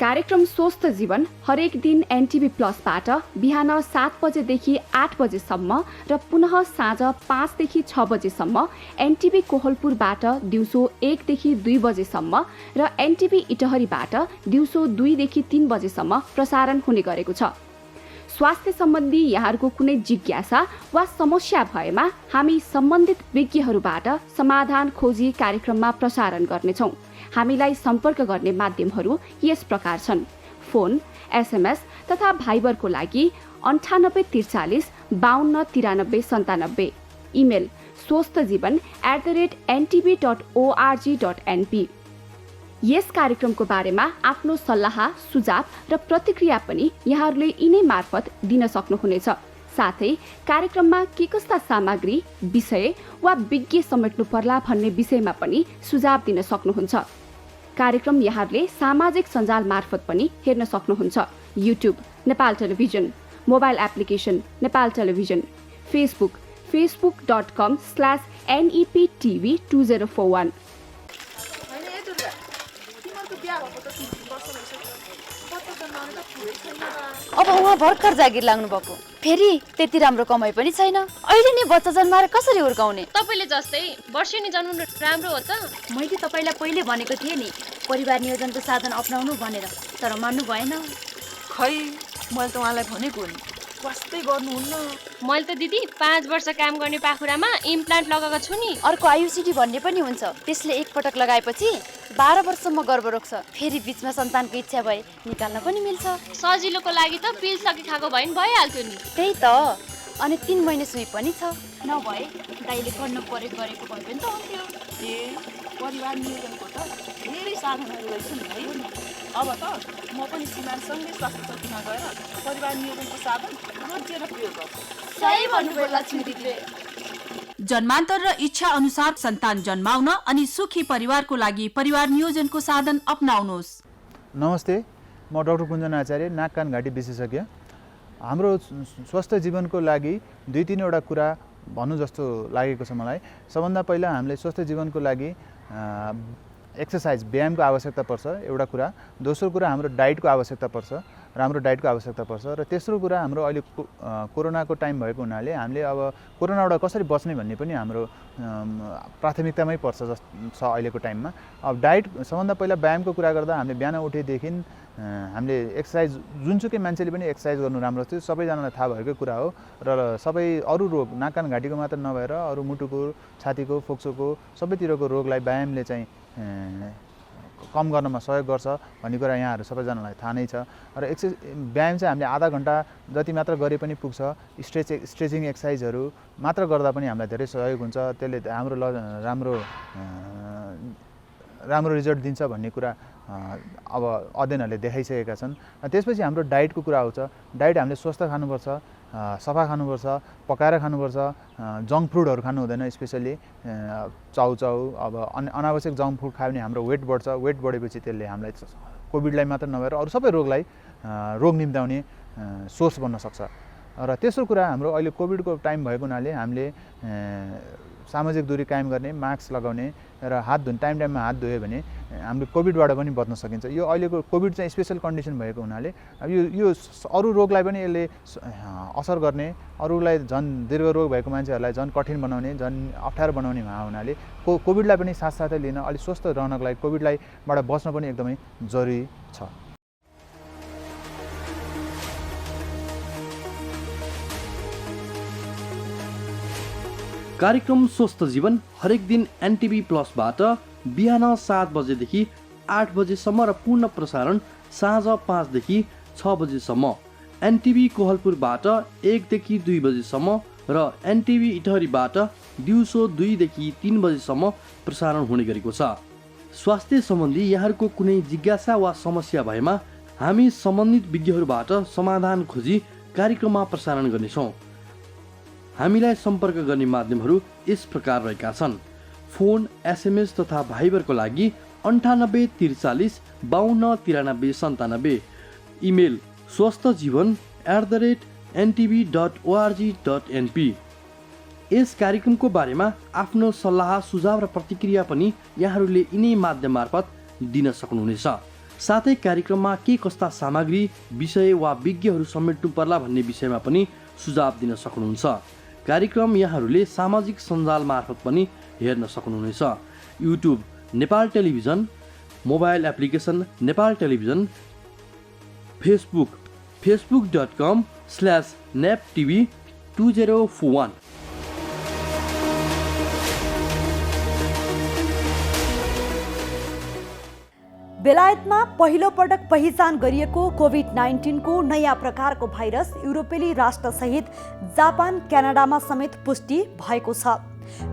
कार्यक्रम स्वस्थ जीवन हरेक दिन एनटिभी प्लसबाट बिहान 7 बजेदेखि 8 बजेसम्म र पुनः साँझ 5 देखि 6 बजेसम्म एनटिभी कोहलपुरबाट दिउँसो 1 देखि 2 बजेसम्म र एनटिभी इटहरीबाट दिउँसो 2 देखि 3 बजेसम्म प्रसारण हुने गरेको छ। स्वास्थ्य सम्बन्धी यहाँहरूको कुनै जिज्ञासा वा समस्या भएमा हामी सम्बन्धित विज्ञहरूबाट समाधान खोजी कार्यक्रममा प्रसारण गर्नेछौँ। हामीलाई सम्पर्क गर्ने माध्यमहरू यस प्रकार छन्: फोन, एसएमएस तथा भाइबरको लागि 9843 52 93 97, इमेल swasthjivan@ntv.org.np। यस कार्यक्रमको बारेमा आफ्नो सल्लाह, सुझाव र प्रतिक्रिया पनि यहाँहरूले यिनै मार्फत दिन सक्नुहुनेछ। साथै कार्यक्रममा के कस्ता सामग्री, विषय वा विज्ञ समेट्नु पर्ला भन्ने विषयमा पनि सुझाव दिन सक्नुहुन्छ। कार्यक्रम यहाँहरूले सामाजिक सञ्जाल मार्फत पनि हेर्न सक्नुहुन्छ। YouTube Nepal television, mobile application Nepal television, Facebook facebook.com/neptv2041। अब उहाँ भर्खर जागिर लाग्नु भएको, फेरि त्यति राम्रो कमाइ पनि छैन। अहिले नि बच्चा जन्माएर कसरी हुर्काउने? तपाईले जस्तै वर्षेनी जन्मनु राम्रो हो त? मैले तपाईलाई पहिले भनेको थिएँ नि परिवार नियोजनको साधन अपनाउनु भनेर, तर मान्नु भएन। खै मैले त उहाँलाई भनेको नि वास्तै गर्नुहुन्न। मैले त दिदी 5 वर्ष काम गर्ने पाखुरामा इम्प्लान्ट लगाएको छु नि। अर्को आयुसिडी भन्ने पनि हुन्छ, त्यसले एकपटक लगाएपछि 12 वर्षसम्म गर्भ रोक्छ। फेरि बिचमा सन्तानको इच्छा भए निकाल्न पनि मिल्छ। सजिलोको लागि त पिल सकी खाएको भए नि भइहाल्थ्यो नि। त्यही त। अनि 3 महिने सुई पनि छ। नभए दाइले गर्न परेको गरेको भए पनि त हुन्थ्यो। परिवार नियोजनको त धेरै साधनहरू रहेछन् है। अब त म पनि श्रीमानसँगै स्वास्थ्य चौकीमा गएर परिवार नियोजनको साधन रोजेर प्रयोग गर्छु। सही भन्नुभयो लक्ष्मी दिदीले। जन्मान्तर र इच्छा अनुसार सन्तान जन्माउन अनि सुखी परिवारको लागि परिवार नियोजनको साधन अपनाउनुहोस्। नमस्ते, म डाक्टर कुञ्जन आचार्य, नाक कान घाँटी विशेषज्ञ। हाम्रो स्वस्थ जीवनको लागि 2-3 वटा कुरा भन्नु जस्तो लागेको छ मलाई। सबभन्दा पहिला हामीले स्वस्थ जीवनको लागि एक्सर्साइज व्यायामको आवश्यकता पर्छ, एउटा कुरा। दोस्रो कुरा हाम्रो डाइटको आवश्यकता पर्छ, राम्रो डाइटको आवश्यकता पर्छ। र तेस्रो कुरा हाम्रो अहिले कोरोनाको टाइम भएको हुनाले हामीले अब कोरोनाबाट कसरी बच्ने भन्ने पनि हाम्रो प्राथमिकतामै पर्छ छ अहिलेको टाइममा। अब डाइट सबभन्दा पहिला व्यायामको कुरा गर्दा हामीले बिहान उठेदेखि हामीले एक्सर्साइज जुनसुकै मान्छेले पनि एक्सर्साइज गर्नु राम्रो थियो, सबैजनालाई थाहा भएको कुरा हो। र सबै अरू रोग नाक कान घाँटीको मात्र नभएर अरू मुटुको, छातीको, फोक्सोको सबैतिरको रोगलाई व्यायामले चाहिँ कम गर्नमा सहयोग गर्छ भन्ने कुरा यहाँहरू सबैजनालाई थाहा नै छ। र व्यायाम चाहिँ हामीले आधा घन्टा जति मात्र गरे पनि पुग्छ। स्ट्रेचिङ एक्सर्साइजहरू मात्र गर्दा पनि हामीलाई धेरै सहयोग हुन्छ। त्यसले हाम्रो राम्रो रिजल्ट दिन्छ भन्ने कुरा अब अध्ययनहरूले देखाइसकेका छन्। त्यसपछि हाम्रो डाइटको कुरा आउँछ। डाइट हामीले स्वस्थ खानुपर्छ, सफा खानुपर्छ, पकाएर खानुपर्छ, जङ्क फुडहरू खानु हुँदैन। स्पेसली चाउचाउ अब अनावश्यक जङ्क फुड खायो भने हाम्रो वेट बढ्छ। वेट बढेपछि त्यसले हामीलाई कोभिडलाई मात्र नभएर अरू सबै रोग निम्त्याउने सोर्स बन्न सक्छ। र तेस्रो कुरा हाम्रो अहिले कोभिडको टाइम भएको हुनाले हामीले सामाजिक दूरी कायम गर्ने, मास्क लगाउने र हात टाइममा हात धोयो भने हामीले कोभिडबाट पनि बच्न सकिन्छ। यो अहिलेको कोभिड चाहिँ स्पेसल कन्डिसन भएको हुनाले अब यो अरू रोगलाई पनि यसले असर गर्ने, अरूलाई झन् दीर्घ रोग भएको मान्छेहरूलाई झन् कठिन बनाउने, झन् अप्ठ्यारो बनाउने हुनाले कोभिडलाई पनि साथसाथै लिन अलिक स्वस्थ रहनको लागि कोभिडबाट बच्न पनि एकदमै जरुरी छ। कार्यक्रम स्वस्थ जीवन हरेक दिन एनटिभी प्लसबाट बिहान 7 बजेदेखि 8 बजेसम्म र पूर्ण प्रसारण साँझ 5 देखि 6 बजेसम्म एनटिभी कोहलपुरबाट 1 देखि 2 बजेसम्म र एनटिभी इटहरीबाट दिउँसो 2 देखि 3 बजेसम्म प्रसारण हुने गरेको छ। स्वास्थ्य सम्बन्धी यहाँहरूको कुनै जिज्ञासा वा समस्या भएमा हामी सम्बन्धित विज्ञहरूबाट समाधान खोजी कार्यक्रममा प्रसारण गर्नेछौँ। हामीलाई सम्पर्क गर्ने माध्यमहरू यस प्रकार रहेका छन्। फोन, एसएमएस तथा भाइबरको लागि 98 43 52 93 97। Email swasthjivan@ntv.org.np। यस कार्यक्रमको बारेमा आफ्नो सल्लाह, सुझाव र प्रतिक्रिया पनि यहाँहरूले यिनै माध्यम मार्फत दिन सक्नुहुनेछ। साथै कार्यक्रममा के कस्ता सामग्री, विषय वा विज्ञहरू समेट्नु पर्ला भन्ने विषयमा पनि सुझाव दिन सक्नुहुन्छ। कार्यक्रम यहाँहरूले सामाजिक सञ्जाल मार्फत पनि हेर्न सक्नुहुनेछ। YouTube Nepal television, mobile application Nepal television, Facebook facebook.com/neptv2041। बेलायतमा पहिलो पटक पहिचान गरिएको कोभिड-19 को नयाँ प्रकारको भाइरस युरोपेली राष्ट्रसहित जापान, क्यानाडामा समेत पुष्टि भएको छ।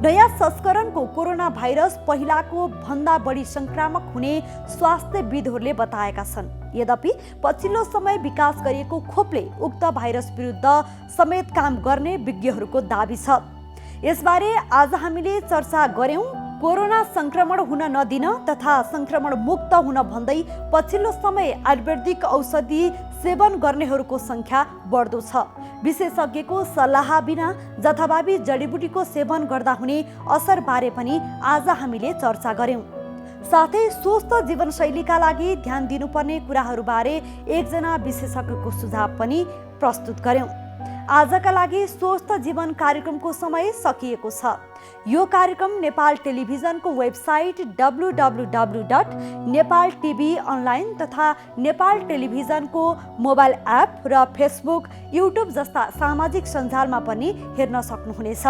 नयाँ संस्करणको कोरोना भाइरस पहिलाको भन्दा बढी संक्रामक हुने स्वास्थ्यविदहरूले बताएका छन्। यद्यपि पछिल्लो समय विकास गरिएको खोपले उक्त भाइरस विरुद्ध समेत काम गर्ने विज्ञहरूको दाबी छ। यसबारे आज हामीले चर्चा गर्यौं। कोरोना संक्रमण हुन नदिन तथा संक्रमण मुक्त हुन भन्दै पछिल्लो समय आयुर्वेदिक औषधि सेवन गर्नेहरूको संख्या बढ्दो छ। विशेषज्ञको सल्लाह बिना जथाभावी जडीबुटीको सेवन गर्दा हुने असर बारे पनि आज हामीले चर्चा गर्यौं। साथै स्वस्थ जीवनशैलीका लागि ध्यान दिनुपर्ने कुराहरूबारे एकजना विशेषज्ञको सुझाव पनि प्रस्तुत गर्यौं। आजका लागि स्वस्थ जीवन कार्यक्रमको समय सकिएको छ। यो कार्यक्रम नेपाल टेलिभिजनको वेबसाइट www.nepaltvonline तथा नेपाल टेलिभिजनको मोबाइल एप र फेसबुक, युट्युब जस्ता सामाजिक सञ्जालमा पनि हेर्न सक्नुहुनेछ।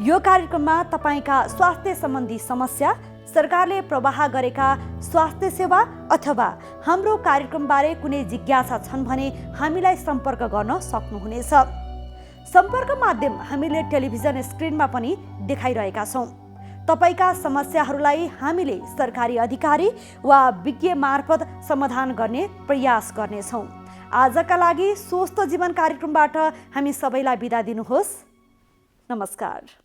यो कार्यक्रममा तपाईका स्वास्थ्य सम्बन्धी समस्या, सरकारले प्रवाह गरेका स्वास्थ्य सेवा अथवा हाम्रो कार्यक्रमबारे कुनै जिज्ञासा छन् भने हामीलाई सम्पर्क गर्न सक्नुहुनेछ। सम्पर्क माध्यम हामीले टेलिभिजन स्क्रिनमा पनि देखाइरहेका छौँ। तपाईका समस्याहरूलाई हामीले सरकारी अधिकारी वा विज्ञ मार्फत समाधान गर्ने प्रयास गर्नेछौँ। आजका लागि स्वस्थ जीवन कार्यक्रमबाट हामी सबैलाई बिदा दिनुहोस्। नमस्कार।